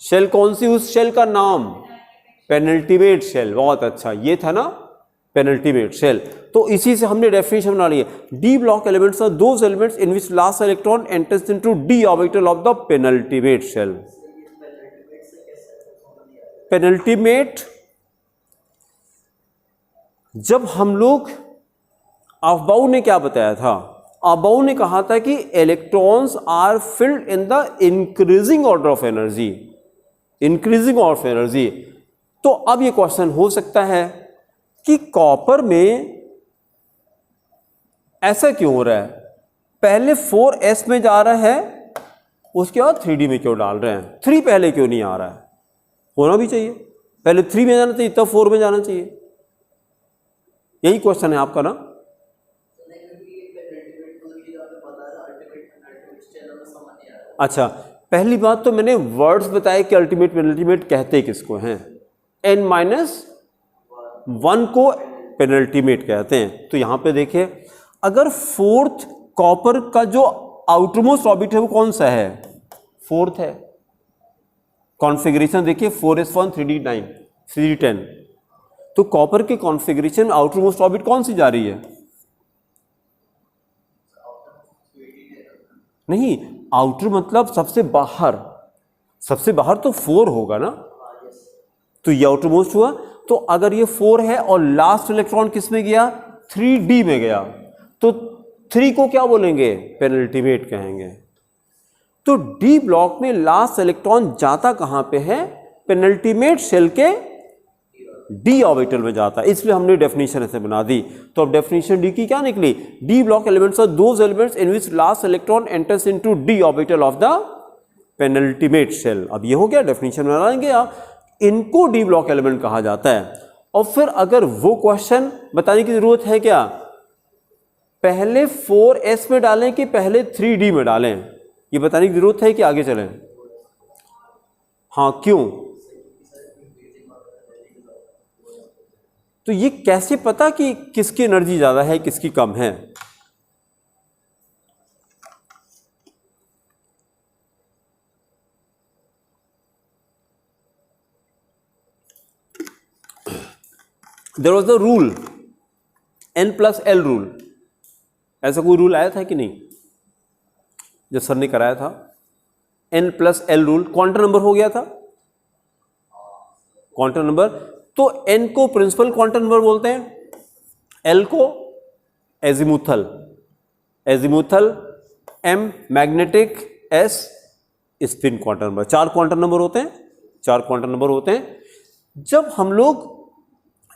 शेल कौन सी? उस शेल का नाम पेनल्टीमेट शेल। बहुत अच्छा, ये था ना पेनल्टीमेट शेल। तो इसी से हमने डेफिनेशन बना ली है। D block elements are those elements in which last electron enters into D orbital of the penultimate shell. Penultimate, जब हम लोग, अफबाउ ने क्या बताया था? अफबाउ ने कहा था कि electrons are filled in the increasing order of energy, increasing order of energy. तो अब ये क्वेश्चन हो सकता है कि कॉपर में ऐसा क्यों हो रहा है? पहले 4s में जा रहा है, उसके बाद 3d में क्यों डाल रहे हैं? 3 पहले क्यों नहीं आ रहा है? होना भी चाहिए, पहले 3 में जाना चाहिए तब 4 में जाना चाहिए। यही क्वेश्चन है आपका ना? अच्छा, पहली बात तो मैंने वर्ड्स बताए कि अल्टीमेट पेनल्टीमेट कहते किसको हैं? n-1 को पेनल्टीमेट कहते हैं। तो यहां पे देखिए, अगर फोर्थ कॉपर का जो आउटरमोस्ट ऑर्बिट है वो कौन सा है? फोर्थ है। कॉन्फ़िगरेशन देखिए 4s1 3d9 3d10। तो कॉपर के कॉन्फ़िगरेशन आउटरमोस्ट ऑर्बिट कौन सी जा रही है? नहीं, आउटर मतलब सबसे बाहर, सबसे बाहर तो 4 होगा ना, तो ये आउटरमोस्ट हुआ। तो अगर ये 4 है और लास्ट इलेक्ट्रॉन किस में गया? 3d में गया, तो 3 को क्या बोलेंगे? पेनल्टीमेट कहेंगे। तो डी ब्लॉक में लास्ट इलेक्ट्रॉन जाता कहां पे है? पेनल्टीमेट शेल के डी ऑर्बिटल में जाता है, इसलिए हमने डेफिनेशन ऐसे बना दी। तो अब डेफिनेशन डी की क्या निकली? D block elements are those elements in which last electron enters into D orbital of the penultimate shell. अब ये हो गया, डेफिनेशन बनाएंगे आप, इनको डी ब्लॉक एलिमेंट कहा जाता है। और फिर अगर वो क्वेश्चन बताने की जरूरत है क्या, पहले 4s में डालें कि पहले 3d में डालें, ये बताने की जरूरत है कि आगे चलें? हाँ, क्यों? तो ये कैसे पता कि किसकी एनर्जी ज्यादा है किसकी कम है? There was the rule n+l rule. ऐसा कोई रूल आया था कि नहीं जो सर ने कराया था? n+l रूल, क्वांटम नंबर हो गया था, क्वांटम नंबर। तो n को प्रिंसिपल क्वांटम नंबर बोलते हैं, l को azimuthal, azimuthal, m magnetic, s spin quantum number. 4 quantum number होते हैं, 4 क्वांटम नंबर होते हैं। जब हम लोग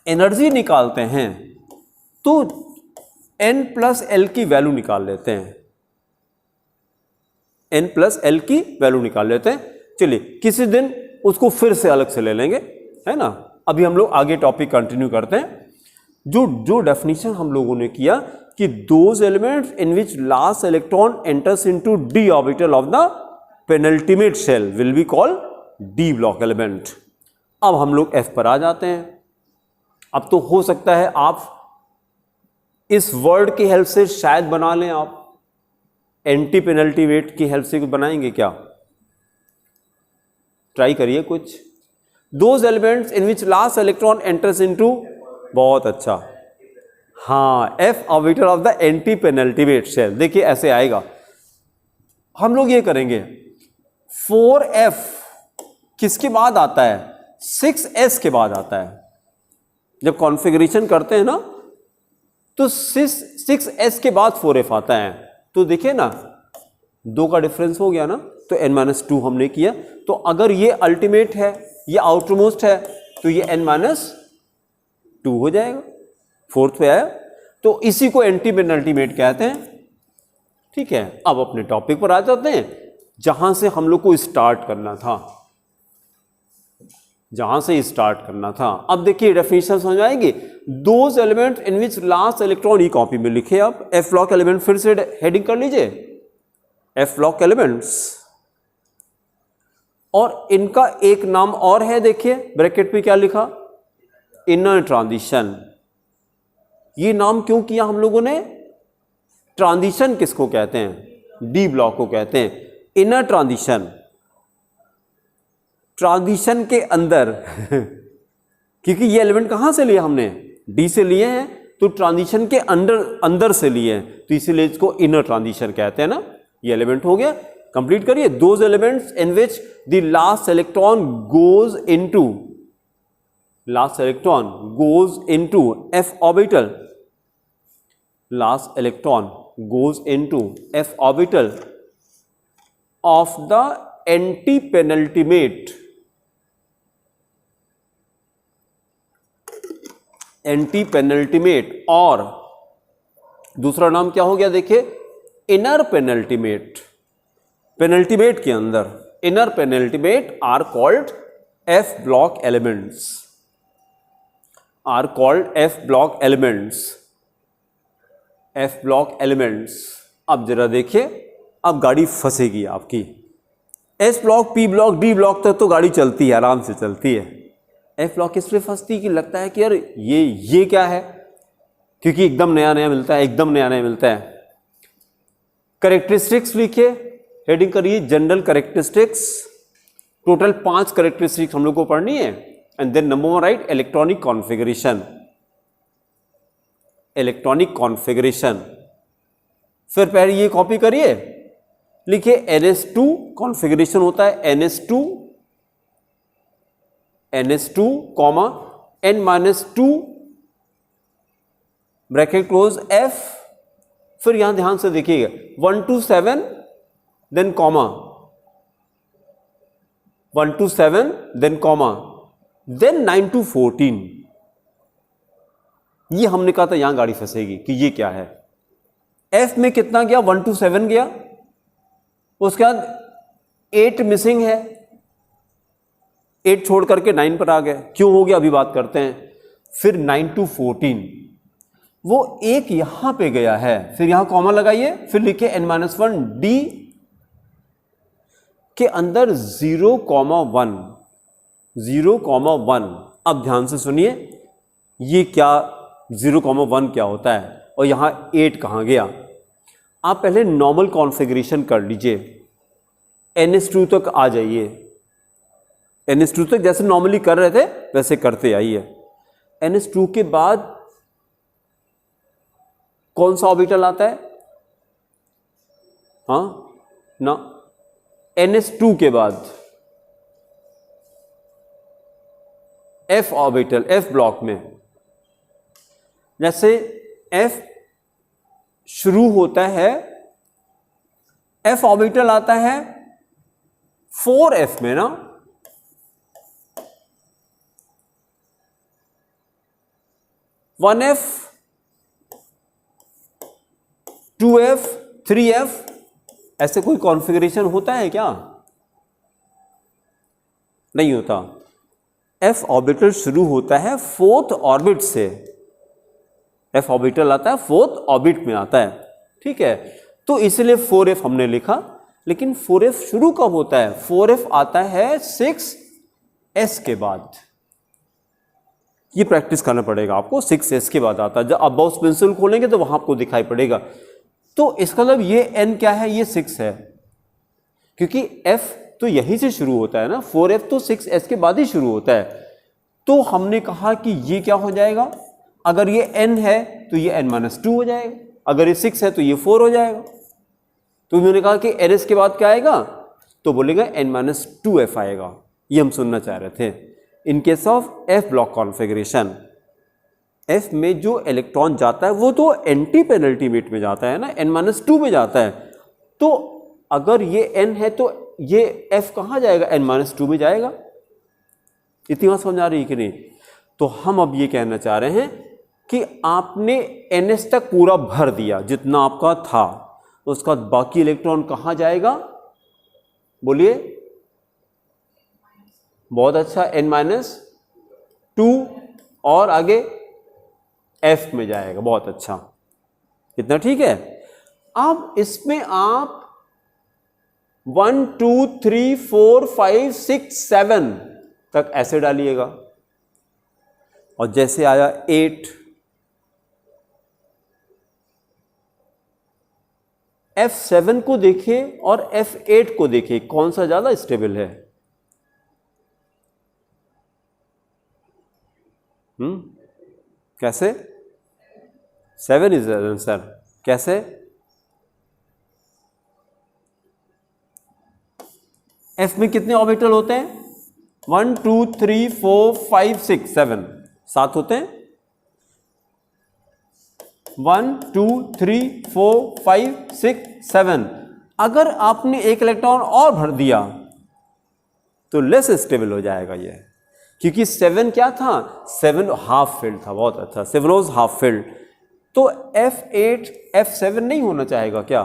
एनर्जी निकालते हैं तो n+l की वैल्यू निकाल लेते हैं, n+l की वैल्यू निकाल लेते हैं। चलिए किसी दिन उसको फिर से अलग से ले लेंगे, है ना। अभी हम लोग आगे टॉपिक कंटिन्यू करते हैं। जो डेफिनेशन हम लोगों ने किया कि those elements in which last electron enters into D orbital of the penultimate shell will be called D block element. अब हम लोग F पर आ जाते हैं। अब तो हो सकता है आप इस वर्ड की हेल्प से शायद बना लें, आप एंटी पेनल्टीमेट की हेल्प से बनाएंगे क्या? ट्राई करिए कुछ। Those elements in which last electron enters into, बहुत अच्छा, हाँ, F orbital of the antepenultimate shell. देखिए ऐसे आएगा, हम लोग ये करेंगे 4F किसके बाद आता है? 6s के बाद आता है। जब कॉन्फ़िगरेशन करते हैं ना तो 6s के बाद 4F आता है। तो देखिए ना, 2 का डिफरेंस हो गया ना, तो n-2 हमने किया। तो अगर ये अल्टीमेट है, ये आउटरमोस्ट है, तो ये n-2 हो जाएगा, 4th पे आया। तो इसी को एंटी पेनल्टीमेट कहते हैं। ठीक है, अब अपने टॉपिक पर आ जाते हैं, जहां से हम लोग को स्टार्ट करना था, जहां से स्टार्ट करना था। अब देखिए डेफिनेशन समझ आएगी। Those element in which last electron, E copy में लिखे आप F ब्लॉक एलिमेंट, फिर से हेडिंग कर लीजिए F ब्लॉक एलिमेंट्स। और इनका एक नाम और है, देखिए ब्रैकेट पे क्या लिखा, इनर ट्रांजिशन। ये नाम क्यों किया हम लोगों ने? ट्रांजिशन किसको कहते हैं? डी ब्लॉक को कहते हैं इनर ट्रांजिशन। ट्रांजिशन के अंदर क्योंकि ये एलिमेंट कहां से लिए हमने? डी से लिए हैं, तो ट्रांजिशन के अंदर से लिए हैं, तो इसीलिए इसको इनर ट्रांजिशन कहते हैं ना। ये एलिमेंट हो गया, कंप्लीट करिए। Those elements in which the last electron goes into f orbital, last electron goes into f orbital of the anti-penultimate और दूसरा नाम क्या हो गया? देखिए इनर पेनल्टीमेट। पेनल्टीमेट के अंदर inner penultimate are called f block elements, F block elements. अब जरा देखिए, अब गाड़ी फंसेगी आपकी। S block, P block, D block तक तो गाड़ी चलती है, आराम से चलती है। F ब्लॉक इसलिए फंसती कि लगता है कि यार ये क्या है, क्योंकि एकदम नया नया मिलता है, करेक्टरिस्टिक्स लिखिए, हेडिंग करिए जनरल करेक्टरिस्टिक्स। टोटल 5 करेक्टरिस्टिक्स हम लोग को पढ़नी है। And then number 1 right electronic configuration. फिर पहले ये कॉपी करिए, लिखिए NS2 कॉन्फ़िगरेशन होता है NS2, N-2 bracket close F। फिर यहां ध्यान से देखिएगा 1 to 7 then comma, 1 to 7 then comma, then 9 to 14। ये हमने कहा था यहां गाड़ी फंसेगी कि ये क्या है। F में कितना गया? 1 to 7 गया, उसके बाद 8 मिसिंग है, 8 छोड़ करके 9 पर आ गए। क्यों हो गया अभी बात करते हैं। फिर 9 to 14 वो एक यहां पे गया है, फिर यहां कॉमा लगाइए, फिर लिखिए n-1 D के अंदर 0,1। अब ध्यान से सुनिए, ये क्या 0,1 क्या होता है और यहां 8 कहां गया। आप पहले नॉर्मल कॉन्फ़िगरेशन कर लीजिए, NS2 तक आ जाइए, NS2 तक जैसे नॉर्मली कर रहे थे वैसे करते आइए। NS2 के बाद कौन सा ऑर्बिटल आता है? हाँ ना, NS2 के बाद F ऑर्बिटल, F ब्लॉक में। जैसे F शुरू होता है, F ऑर्बिटल आता है 4F में ना, वन F, 2F, 3F, ऐसे कोई कॉन्फ़िगरेशन होता है क्या? नहीं होता। F ऑर्बिटल शुरू होता है 4th ऑर्बिट से, F ऑर्बिटल आता है 4th ऑर्बिट में आता है, ठीक है। तो इसलिए 4F हमने लिखा, लेकिन 4F शुरू कब होता है? 4F आता है 6S के बाद। ये प्रैक्टिस करना पड़ेगा आपको, 6S के बाद आता है। जब आप बाउस पेंसिल खोलेंगे तो वहां आपको दिखाई पड़ेगा। तो इसका मतलब ये N क्या है? ये 6 है, क्योंकि F तो यहीं से शुरू होता है ना, 4F तो 6S के बाद ही शुरू होता है। तो हमने कहा कि ये क्या हो जाएगा, अगर ये N है तो ये N-2 हो जाएगा, अगर ये 6 है तो ये 4 हो जाएगा। तो उन्होंने कहा कि NS के बाद क्या आएगा, तो बोलेगा N-2F आएगा। ये हम सुनना चाह रहे थे। In case of F block configuration, F में जो इलेक्ट्रॉन जाता है वो तो एंटी पेनल्टीमेट में जाता है ना, N-2 में जाता है। तो अगर ये N है तो ये F कहाँ जाएगा? N-2 में जाएगा। इतनी बात समझ आ रही है कि नहीं? तो हम अब ये कहना चाह रहे हैं कि आपने NS तक पूरा भर दिया जितना आपका था, उसका बाकी इलेक्ट्रॉन कहाँ जाएगा? बोलिए। बहुत अच्छा, N-2 और आगे F में जाएगा। बहुत अच्छा, इतना ठीक है। अब इसमें आप 1 2 3 4 5 6 7 तक ऐसे डालिएगा, और जैसे आया 8, F7 को देखिए और F8 को देखिए, कौन सा ज्यादा स्टेबल है? कैसे? 7 इज आंसर। कैसे? F में कितने ऑर्बिटल होते हैं? 1 2 3 4 5 6 7, 7 होते हैं। 1 2 3 4 5 6 7। अगर आपने एक इलेक्ट्रॉन और भर दिया तो लेस स्टेबल हो जाएगा ये, क्योंकि 7 क्या था? 7 हाफ फिल्ड था। बहुत अच्छा, 7 वाज हाफ फिल्ड। तो F8 F7 नहीं होना चाहेगा क्या?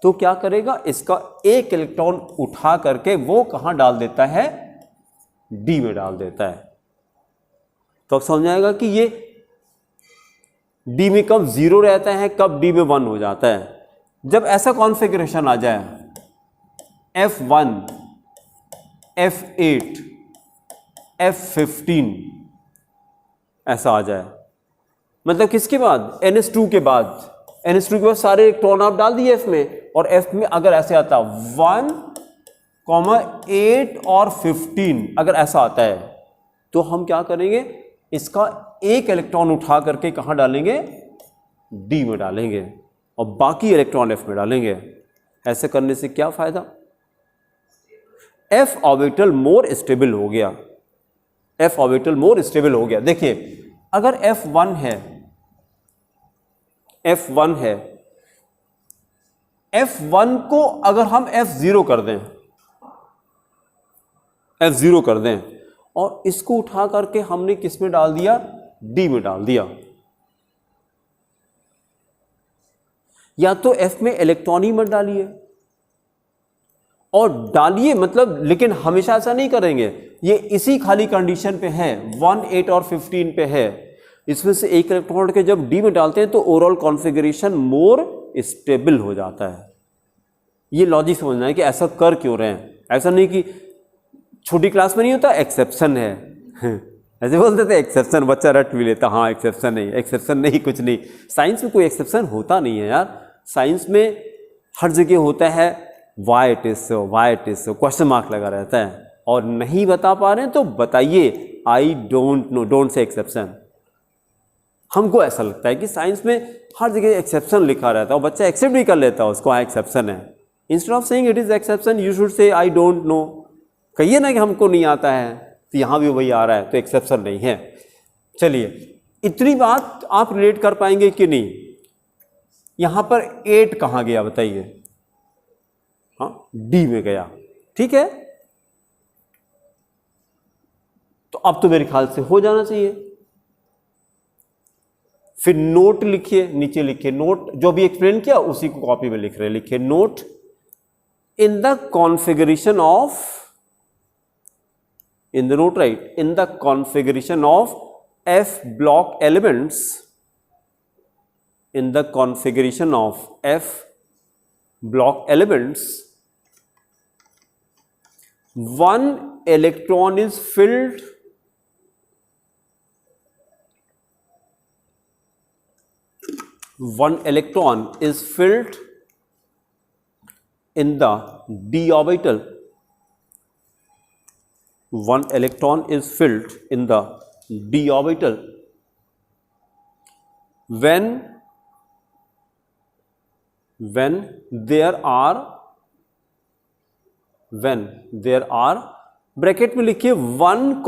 तो क्या करेगा? इसका एक इलेक्ट्रॉन उठा करके वो कहां डाल देता है? D में डाल देता है। तो अब समझ आएगा कि ये D में कब 0 रहता है, कब D में 1 हो जाता है। जब ऐसा कॉन्फ़िगरेशन आ जाए, F1 F8 F15 ऐसा आ जाए, मतलब किसके बाद? NH2 के बाद। NH2 के बाद सारे इलेक्ट्रॉन आप डाल दिए F में, और F में अगर ऐसे आता 1, 8 और 15, अगर ऐसा आता है तो हम क्या करेंगे? इसका एक इलेक्ट्रॉन उठा करके कहां डालेंगे? D में डालेंगे, और बाकी इलेक्ट्रॉन F में डालेंगे। ऐसे करने से क्या फायदा? F ऑर्बिटल मोर स्टेबल हो गया। F ऑर्बिटल मोर स्टेबल हो गया। देखिए, अगर F1 है, F1 है, F1 को अगर हम F0 कर दें, F0 कर दें, और इसको उठा करके हमने किस में डाल दिया? D में डाल दिया। या तो F में इलेक्ट्रॉन ही मत डालिए, और डालिए मतलब, लेकिन हमेशा ऐसा नहीं करेंगे। ये इसी खाली कंडीशन पे है, 1, 8 और 15 पे है। इसमें से एक इलेक्ट्रॉन के जब D में डालते हैं तो ओवरऑल कॉन्फ़िगरेशन मोर स्टेबल हो जाता है। ये लॉजिक समझना है कि ऐसा कर क्यों रहे हैं। ऐसा नहीं कि छोटी क्लास में नहीं होता एक्सेप्शन है ऐसे बोलते थे एक्सेप्शन, बच्चा रट भी लेता, हाँ एक्सेप्शन नहीं, एक्सेप्शन नहीं, कुछ नहीं। साइंस में कोई एक्सेप्शन होता नहीं है यार। साइंस में हर जगह होता है why it is so, why it is so, question mark लगा रहता है। और नहीं बता पा रहे हैं तो बताइए, I don't know, don't say exception. हमको ऐसा लगता है कि साइंस में हर जगह एक्सेप्शन लिखा रहता है और बच्चा एक्सेप्ट भी कर लेता है उसको, हाँ एक्सेप्शन है। Instead of saying it is exception, you should say I don't know. कहिए ना कि हमको नहीं आता है, तो यहाँ भी वही आ रहा है, तो एक्सेप्शन नहीं है। चलिए, इतनी बात आप रिलेट कर पाएंगे कि नहीं? यहां पर 8 कहाँ गया बताइए? हाँ, D में गया। ठीक है, तो अब तो मेरे ख्याल से हो जाना चाहिए। फिर नोट लिखिए, नीचे लिखिए नोट, जो भी एक्सप्लेन किया उसी को कॉपी में लिख रहे हैं। लिखिए note, in the configuration of, in the note write, in the configuration of F block elements, in the configuration of F block elements, one electron is filled in the d orbital. One electron is filled in the d orbital when there are bracket में लिखिए 1,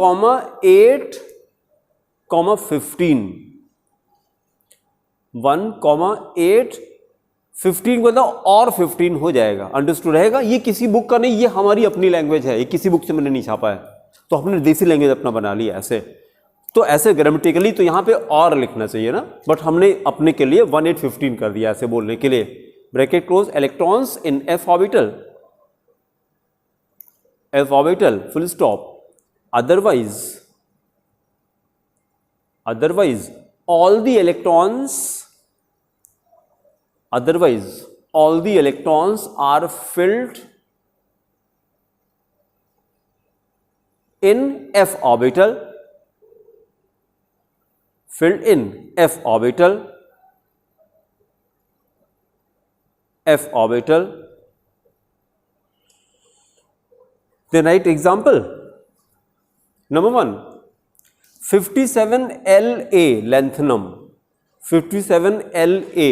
8, 15, 1, 8, 15 को और 15 हो जाएगा। Understood रहेगा? ये किसी book का नहीं, ये हमारी अपनी लैंग्वेज है, ये किसी बुक से मैंने नहीं छापा है, तो हमने देसी लैंग्वेज अपना बना लिया ऐसे। तो ऐसे ग्रामेटिकली तो यहाँ पे और लिखना चाहिए ना, बट हमने अपने के लिए 1, 8, 15 कर दिया ऐसे बोलने के लिए। Bracket close, electrons in F orbital full stop, otherwise all the electrons all the electrons are filled in f orbital, filled in f orbital, f orbital. Then write example. Number 1, 57 La lanthanum, 57 La.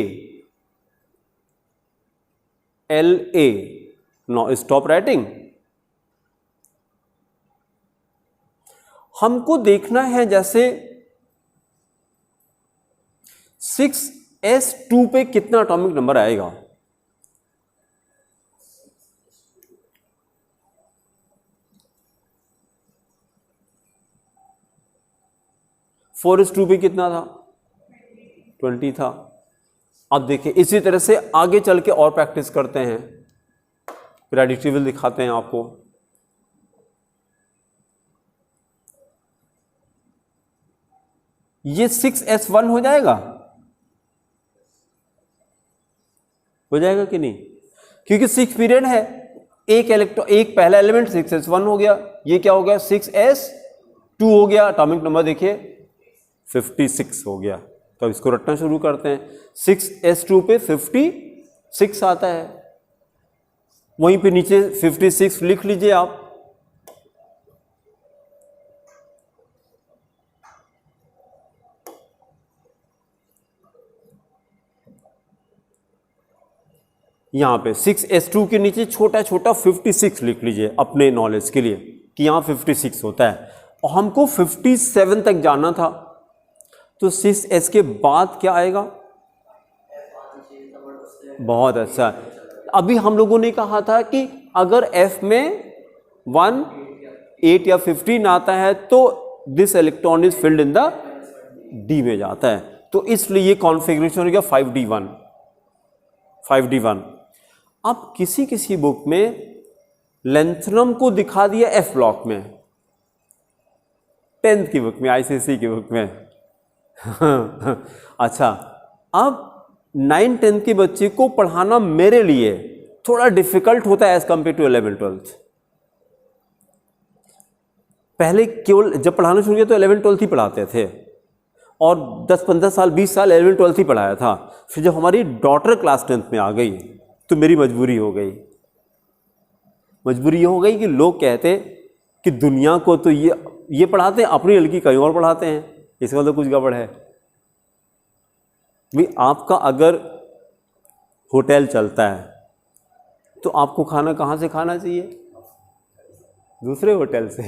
Now stop writing. हमको देखना है जैसे 6s2 पे कितना atomic number आएगा। Four S to पे कितना था? 20 था। अब देखिए इसी तरह से आगे चल के और प्रैक्टिस करते हैं, पीरियोडिक टेबल दिखाते हैं आपको। ये 6s1 हो जाएगा, हो जाएगा कि नहीं? क्योंकि 6 पीरियड है, एक पहला एलिमेंट 6s1 हो गया, ये क्या हो गया 6s2 हो गया। एटॉमिक नंबर देखिए 56 हो गया। तो अब इसको रटना शुरू करते हैं। 6s2 पे 56 आता है, वहीं पे नीचे 56 लिख लीजिए आप। यहां पे 6s2 के नीचे छोटा छोटा 56 लिख लीजिए अपने नॉलेज के लिए कि यहां 56 होता है। और हमको 57 तक जाना था, तो 6s के बाद क्या आएगा? बहुत अच्छा। अभी हम लोगों ने कहा था कि अगर f में 1, 8 या 15 आता है तो this electron is filled in the d में जाता है। तो इसलिए ये कॉन्फ़िगरेशन हो गया 5d1, 5d1। अब किसी किसी बुक में लैंथनम को दिखा दिया f ब्लॉक में, 10th की बुक में, ICSE की बुक में। अच्छा, अब 9, 10 के बच्चे को पढ़ाना मेरे लिए थोड़ा डिफिकल्ट होता है एज कंपेयर टू 11, 12th। पहले केवल जब पढ़ाना शुरू किया तो 11, 12th ही पढ़ाते थे, और 10, 15 साल, 20 साल 11, 12th ही पढ़ाया था। फिर जब हमारी डॉटर क्लास 10th में आ गई तो मेरी मजबूरी हो गई। मजबूरी ये हो गई कि लोग कहते कि दुनिया को तो ये पढ़ाते हैं, अपनी लड़की कहीं और पढ़ाते हैं, इसका मतलब कुछ गड़बड़ है। भाई आपका अगर होटल चलता है तो आपको खाना कहाँ से खाना चाहिए? दूसरे होटल से।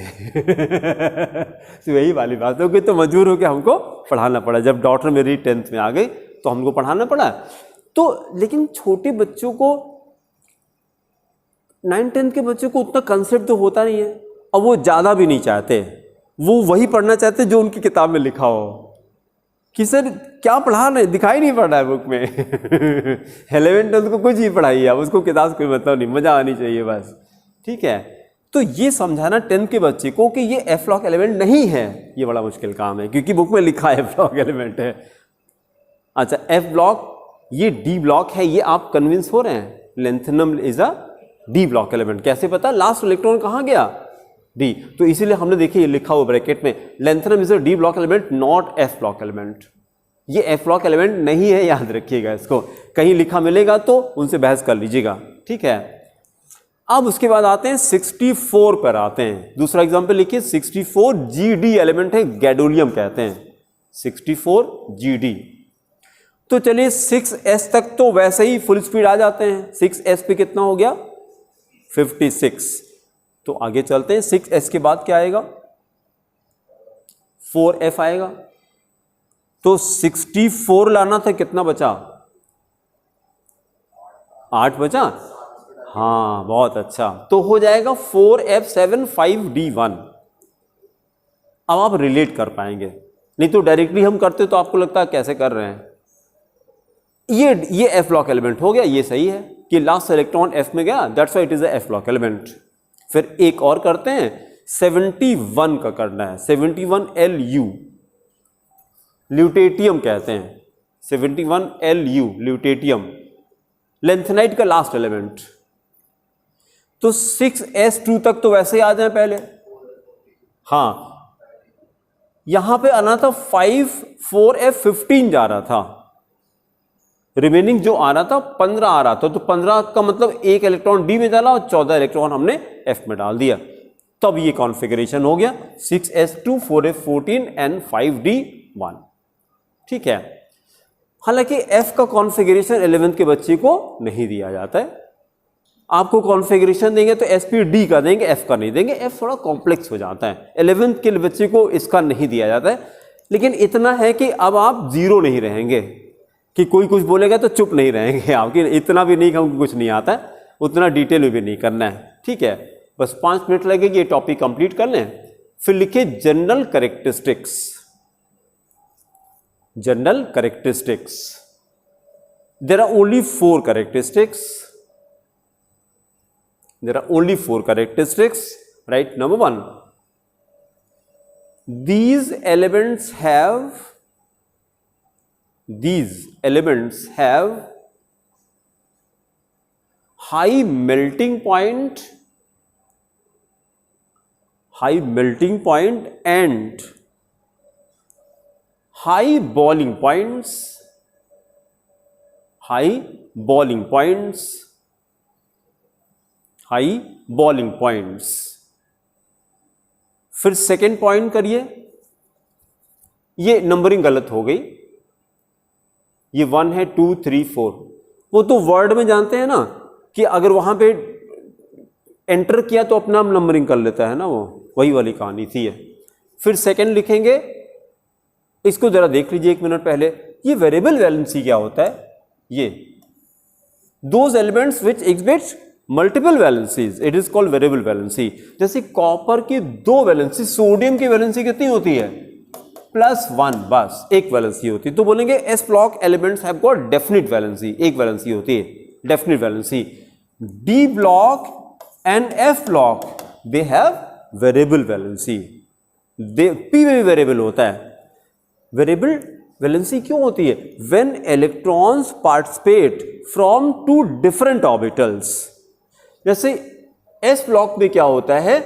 तो यही वाली बात हो गई, तो मजबूर हो के हमको पढ़ाना पड़ा। जब डॉटर मेरी 10th में आ गई तो हमको पढ़ाना पड़ा। तो लेकिन छोटे बच्चों को, 9, 10 के बच्चों को उतना कंसेप्ट तो होता नहीं है, और वो ज़्यादा भी नहीं चाहते, वो वही पढ़ना चाहते जो उनकी किताब में लिखा हो कि सर क्या पढ़ा रहे, दिखाई नहीं पड़ रहा है बुक में। 11, 12 को कुछ ही पढ़ाइए आप, उसको किताब से कोई मतलब नहीं, मज़ा आनी चाहिए बस। ठीक है, तो ये समझाना 10th के बच्चे को कि ये एफ ब्लॉक एलिमेंट नहीं है, ये बड़ा मुश्किल काम है, क्योंकि बुक में लिखा है एफ ब्लॉक एलिमेंट है। अच्छा, एफ ब्लॉक ये डी ब्लॉक है, ये आप कन्विंस हो रहे हैं? Lanthanum is a D block element. कैसे पता? लास्ट इलेक्ट्रॉन कहाँ गया? डी। तो इसीलिए हमने देखिए ये लिखा हुआ ब्रैकेट में, lanthanum is a D block element, not F block element. ये एफ ब्लॉक एलिमेंट नहीं है, याद रखिएगा इसको। कहीं लिखा मिलेगा तो उनसे बहस कर लीजिएगा। ठीक है, अब उसके बाद आते हैं 64 पर आते हैं। दूसरा एग्जांपल लिखिए, 64 GD एलिमेंट है, गैडोलियम कहते हैं, 64 GD। तो चलिए 6s तक तो वैसे ही फुल स्पीड आ जाते हैं। 6s पे कितना हो गया? 56। तो आगे चलते हैं, 6s के बाद क्या आएगा? 4f आएगा। तो 64 लाना था, कितना बचा? 8 बचा। हाँ, बहुत अच्छा। तो हो जाएगा 4f7 5d1। अब आप रिलेट कर पाएंगे, नहीं तो डायरेक्टली हम करते तो आपको लगता है कैसे कर रहे हैं। ये एफ ब्लॉक एलिमेंट हो गया, ये सही है कि लास्ट इलेक्ट्रॉन एफ में गया, that's why it is a F block element. फिर एक और करते हैं, 71 का करना है, 71 Lu, ल्यूटेटियम कहते हैं, 71 Lu ल्यूटेटियम। लेंथेनाइट का लास्ट एलिमेंट। तो 6s2 तक तो वैसे ही आ जाए पहले। हाँ, यहां पे आना था 5 4f15 जा रहा था, रिमेनिंग जो आ रहा था 15 आ रहा था। तो 15 का मतलब एक इलेक्ट्रॉन डी में डाला और 14 इलेक्ट्रॉन हमने एफ में डाल दिया, तब ये कॉन्फ़िगरेशन हो गया 6s2 4f14 and 5d1। ठीक है। हालांकि एफ का कॉन्फ़िगरेशन 11th के बच्चे को नहीं दिया जाता है। आपको कॉन्फ़िगरेशन देंगे तो sp-d का देंगे, एफ का नहीं देंगे। एफ थोड़ा कॉम्प्लेक्स हो जाता है, 11th के बच्चे को इसका नहीं दिया जाता है। लेकिन इतना है कि अब आप जीरो नहीं रहेंगे कि कोई कुछ बोलेगा तो चुप नहीं रहेंगे आप, कि इतना भी नहीं कि हमको कुछ नहीं आता है, उतना डिटेल में भी नहीं करना है। ठीक है, बस 5 मिनट लगेगी, ये टॉपिक कंप्लीट कर लें। फिर लिखिए general characteristics. General characteristics, there are only 4 characteristics. There are only 4 characteristics, right? Number 1, these elements have high melting point and high boiling points, high boiling points। फिर सेकेंड पॉइंट करिए, ये numbering गलत हो गई, ये 1 है 2 3 4। वो तो वर्ड में जानते हैं ना कि अगर वहां पे एंटर किया तो अपना नंबरिंग कर लेता है ना, वो वही वाली कहानी थी। फिर सेकेंड लिखेंगे, इसको जरा देख लीजिए 1 मिनट पहले। ये वेरिएबल वैलेंसी क्या होता है? ये those elements which exhibit multiple valencies, it is called variable valency. जैसे कॉपर की 2 वैलेंसी, सोडियम की वैलेंसी कितनी होती है? +1, बस एक वैलेंसी होती है। तो बोलेंगे S block elements have got definite valency, एक वैलेंसी होती है, definite valency. D block and F block they have variable valency. P में भी वेरिएबल होता है। वेरिएबल वैलेंसी क्यों होती है? When electrons participate from 2 different orbitals. जैसे एस ब्लॉक में क्या होता है,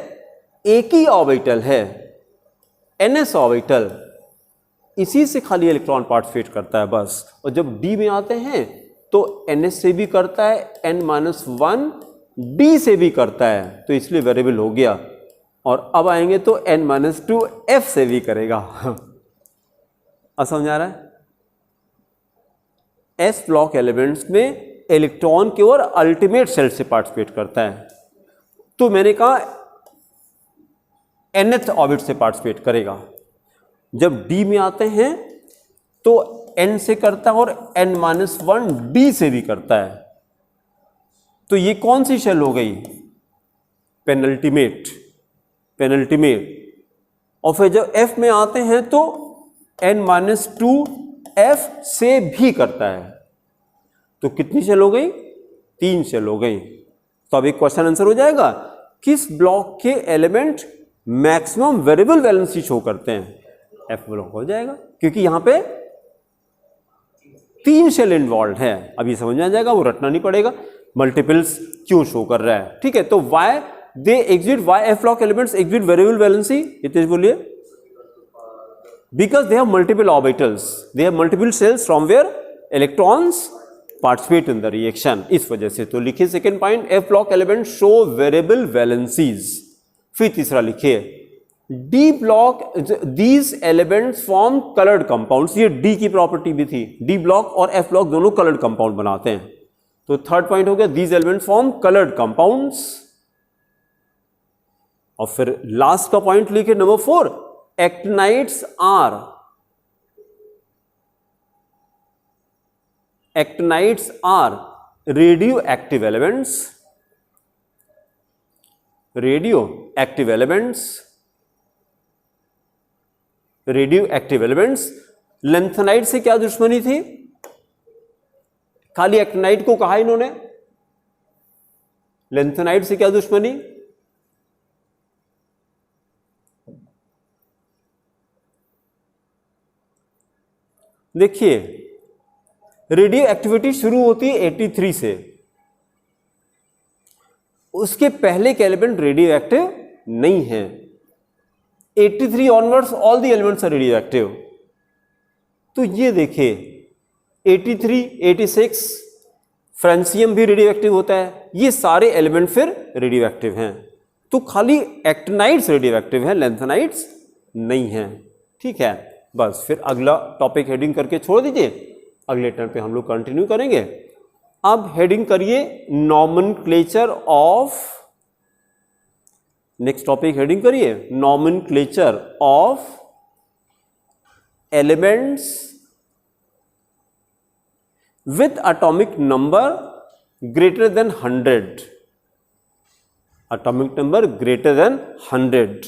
एक ही ऑर्बिटल है, ns ऑर्बिटल, इसी से खाली इलेक्ट्रॉन पार्टिसिपेट करता है बस। और जब डी में आते हैं तो ns से भी करता है, n-1 d से भी करता है, तो इसलिए वेरिएबल हो गया। और अब आएंगे तो n-2 f से भी करेगा। समझ आ रहा है? एस ब्लॉक एलिमेंट्स में इलेक्ट्रॉन केवल अल्टीमेट शेल से पार्टिसिपेट करता है, तो मैंने कहा nth ऑर्बिट से पार्टिसिपेट करेगा। जब d में आते हैं तो n से करता है और n-1 d से भी करता है। तो ये कौन सी शेल हो गई? पेनल्टीमेट। और फिर जब f में आते हैं तो n-2 f से भी करता है। तो कितनी शेल हो गई? 3 शेल हो गई। तो अब एक क्वेश्चन आंसर हो जाएगा, किस ब्लॉक के element maximum variable valency show करते हैं? एफ ब्लॉक हो जाएगा, क्योंकि यहां पे 3 शेल इन्वॉल्व है। अब ये समझ में आ जाएगा, वो रटना नहीं पड़ेगा मल्टीपल्स क्यों शो कर रहा है। ठीक है, तो why they exit, why F block elements exit variable valency? Hitesh बोलिए। Because they have multiple orbitals, they have multiple shells from where electrons participate in the reaction, इस वजह से। तो लिखिए second point, F block element show variable valencies. फिर तीसरा लिखिए, D block, these elements form coloured compounds. ये D की प्रॉपर्टी भी थी, डी ब्लॉक और एफ ब्लॉक दोनों कलर्ड कंपाउंड बनाते हैं। तो थर्ड पॉइंट हो गया, these elements form coloured compounds. और फिर लास्ट का पॉइंट लिखिए number 4, actinides are radioactive elements. Radioactive elements. Lanthanide से क्या दुश्मनी थी? खाली एक्टिनाइड को कहा इन्होंने। लेंथेनाइड से क्या दुश्मनी? देखिए, रेडियो एक्टिविटी शुरू होती है 83 से, उसके पहले के एलिमेंट रेडियो एक्टिव नहीं है। 83 onwards all the elements are radioactive. तो ये देखिए 83, 86 फ्रेंसियम भी रेडियो एक्टिव होता है, ये सारे एलिमेंट फिर रेडियो एक्टिव हैं। तो खाली एक्टिनाइड्स रेडियो एक्टिव हैं, लैंथेनाइड्स नहीं हैं। ठीक है, बस फिर अगला टॉपिक हेडिंग करके छोड़ दीजिए, अगले टर्म पे हम लोग कंटिन्यू करेंगे। अब हेडिंग करिए nomenclature of, next topic heading करिए nomenclature of elements with atomic number greater than 100, atomic number greater than 100।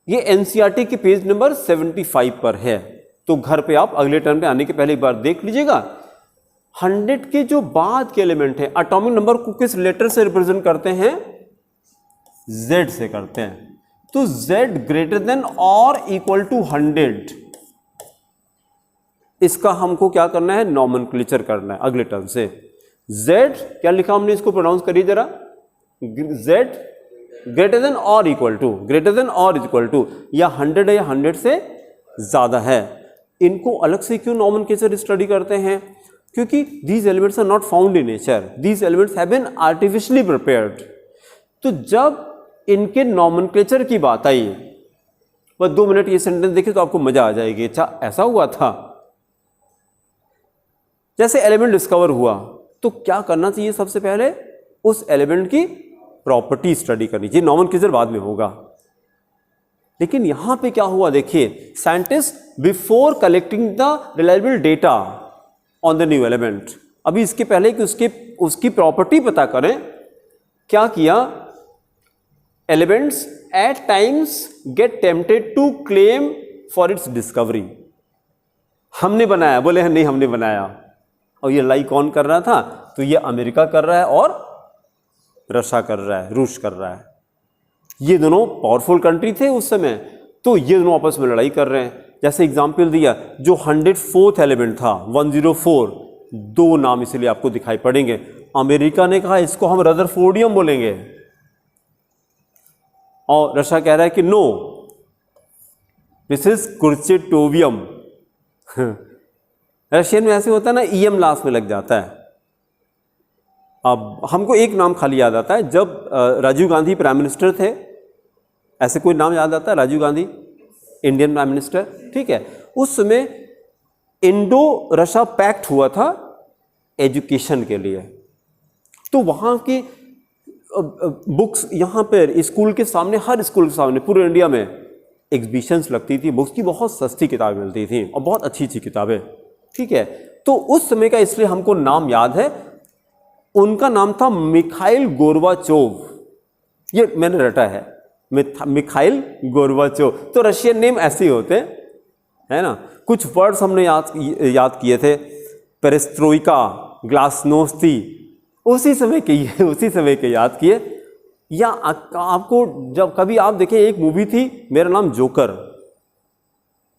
ये एनसीईआरटी के पेज नंबर 75 पर है, तो घर पे आप अगले टर्म पे आने के पहले एक बार देख लीजिएगा। 100 के जो बाद के एलिमेंट है, एटॉमिक नंबर को किस लेटर से रिप्रेजेंट करते हैं? Z से करते हैं। तो Z ग्रेटर देन और इक्वल टू 100, इसका हमको क्या करना है? नॉमेनक्लेचर करना है अगले टर्म से। Z क्या लिखा हमने, इसको प्रोनाउंस करिए जरा। Z ग्रेटर देन और इक्वल टू, ग्रेटर देन और इक्वल टू, या 100 है या 100 से ज्यादा है। इनको अलग से क्यों नॉमेनक्लेचर स्टडी करते हैं? क्योंकि these elements are not found in nature, these elements have been artificially prepared. तो जब इनके नॉमेनक्लेचर की बात आई, बस 2 मिनट ये सेंटेंस देखिए तो आपको मजा आ जाएगी। अच्छा ऐसा हुआ था, जैसे एलिमेंट डिस्कवर हुआ तो क्या करना चाहिए? सबसे पहले उस एलिमेंट की प्रॉपर्टी स्टडी करनी चाहिए, नॉमेनक्लेचर बाद में होगा। लेकिन यहां पे क्या हुआ देखिए, scientist before collecting the reliable data on the new element, अभी इसके पहले कि उसकी प्रॉपर्टी पता करें, क्या किया? Elements at times get tempted to claim for its discovery. हमने बनाया, बोले नहीं हमने बनाया। और ये लाई कौन कर रहा था? तो ये अमेरिका कर रहा है और रशिया कर रहा है, रूस कर रहा है। ये दोनों पावरफुल कंट्री थे उस समय, तो ये दोनों आपस में लड़ाई कर रहे हैं। जैसे एग्जांपल दिया, जो 104th एलिमेंट था 104, 2 नाम इसलिए आपको दिखाई पड़ेंगे। अमेरिका ने कहा इसको हम रदरफोर्डियम बोलेंगे, और रशिया कह रहा है कि नो दिस इज कुर्चेटोवियम। रशियन में ऐसे होता है ना, ईएम लास्ट में लग जाता है। अब हमको एक नाम खाली याद आता है, जब राजीव गांधी प्राइम मिनिस्टर थे, ऐसे कोई नाम याद आता है? Rajiv Gandhi Indian prime minister, ठीक है। उस समय इंडो रशिया पैक्ट हुआ था एजुकेशन के लिए, तो वहाँ की बुक्स यहाँ पर स्कूल के सामने, हर स्कूल के सामने पूरे इंडिया में एग्जीबिशंस लगती थी, बुक्स की बहुत सस्ती किताबें मिलती थी और बहुत अच्छी अच्छी किताबें, ठीक है। तो उस समय का इसलिए हमको नाम याद है, उनका नाम था मिखाइल गोर्बाचोव, ये मैंने रटा है, मिखाइल गोर्बाचोव। तो रशियन नेम ऐसे ही होते हैं, है ना। कुछ वर्ड्स हमने याद किए थे, पेरेस्ट्रोइका, ग्लासनोस्ती, उसी समय के याद किए। या आपको जब कभी आप देखें, एक मूवी थी मेरा नाम जोकर,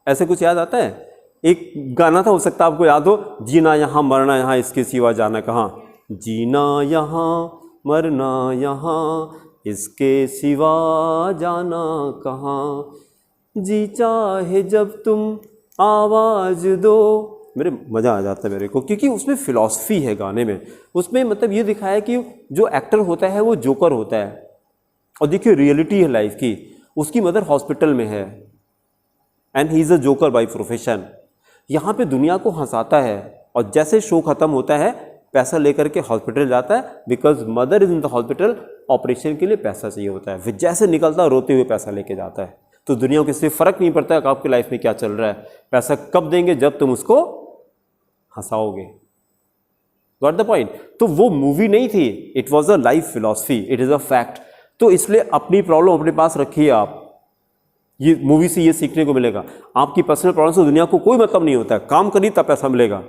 ऐसे कुछ याद आता है? एक गाना था, हो सकता है आपको याद हो, जीना यहाँ मरना यहाँ इसके सिवा जाना कहाँ। जीना यहाँ मरना यहाँ इसके सिवा जाना कहाँ, जी चाहे जब तुम आवाज़ दो। मेरे मज़ा आ जाता है मेरे को, क्योंकि उसमें फ़िलॉसफी है गाने में। उसमें मतलब ये दिखाया है कि जो एक्टर होता है वो जोकर होता है, और देखिए रियलिटी है लाइफ की। उसकी मदर हॉस्पिटल में है and he is a joker by profession. यहाँ पे दुनिया को हंसाता है, और जैसे शो ख़त्म होता है पैसा लेकर के हॉस्पिटल जाता है, because mother is in the hospital, operation के लिए पैसा चाहिए होता है। फिर जैसे निकलता रोते हुए पैसा लेके जाता है। तो दुनिया को इससे फ़र्क नहीं पड़ता कि आपकी लाइफ में क्या चल रहा है, पैसा कब देंगे? जब तुम उसको हंसाओगे। Got the point? तो वो मूवी नहीं थी, it was a life philosophy, it is a fact. तो इसलिए अपनी प्रॉब्लम अपने पास रखिए आप, ये मूवी से ये सीखने को मिलेगा। आपकी पर्सनल प्रॉब्लम से दुनिया को कोई मतलब नहीं होता है, काम करिए तब पैसा मिलेगा।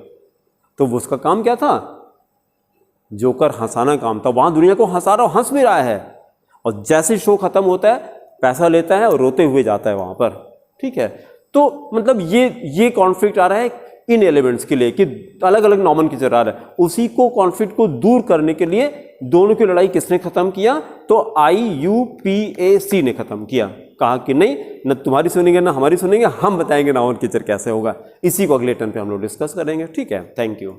तो वो उसका काम क्या था? जोकर हंसाना काम था। वहाँ दुनिया को हंसा रहा, हंस भी रहा है, और जैसे शो खत्म होता है पैसा लेता है और रोते हुए जाता है वहाँ पर, ठीक है। तो मतलब ये कॉन्फ्लिक्ट आ रहा है इन एलिमेंट्स के लिए कि अलग अलग नॉमेनक्लेचर आ रहा है, उसी को कॉन्फ्लिक्ट को दूर करने के लिए दोनों की लड़ाई किसने खत्म किया? तो IUPAC ने खत्म किया। कहा कि नहीं, न तुम्हारी सुनेंगे ना हमारी सुनेंगे, हम बताएंगे नॉमेनक्लेचर कैसे होगा। इसी को अगले टर्न पे हम लोग डिस्कस करेंगे। ठीक है, थैंक यू।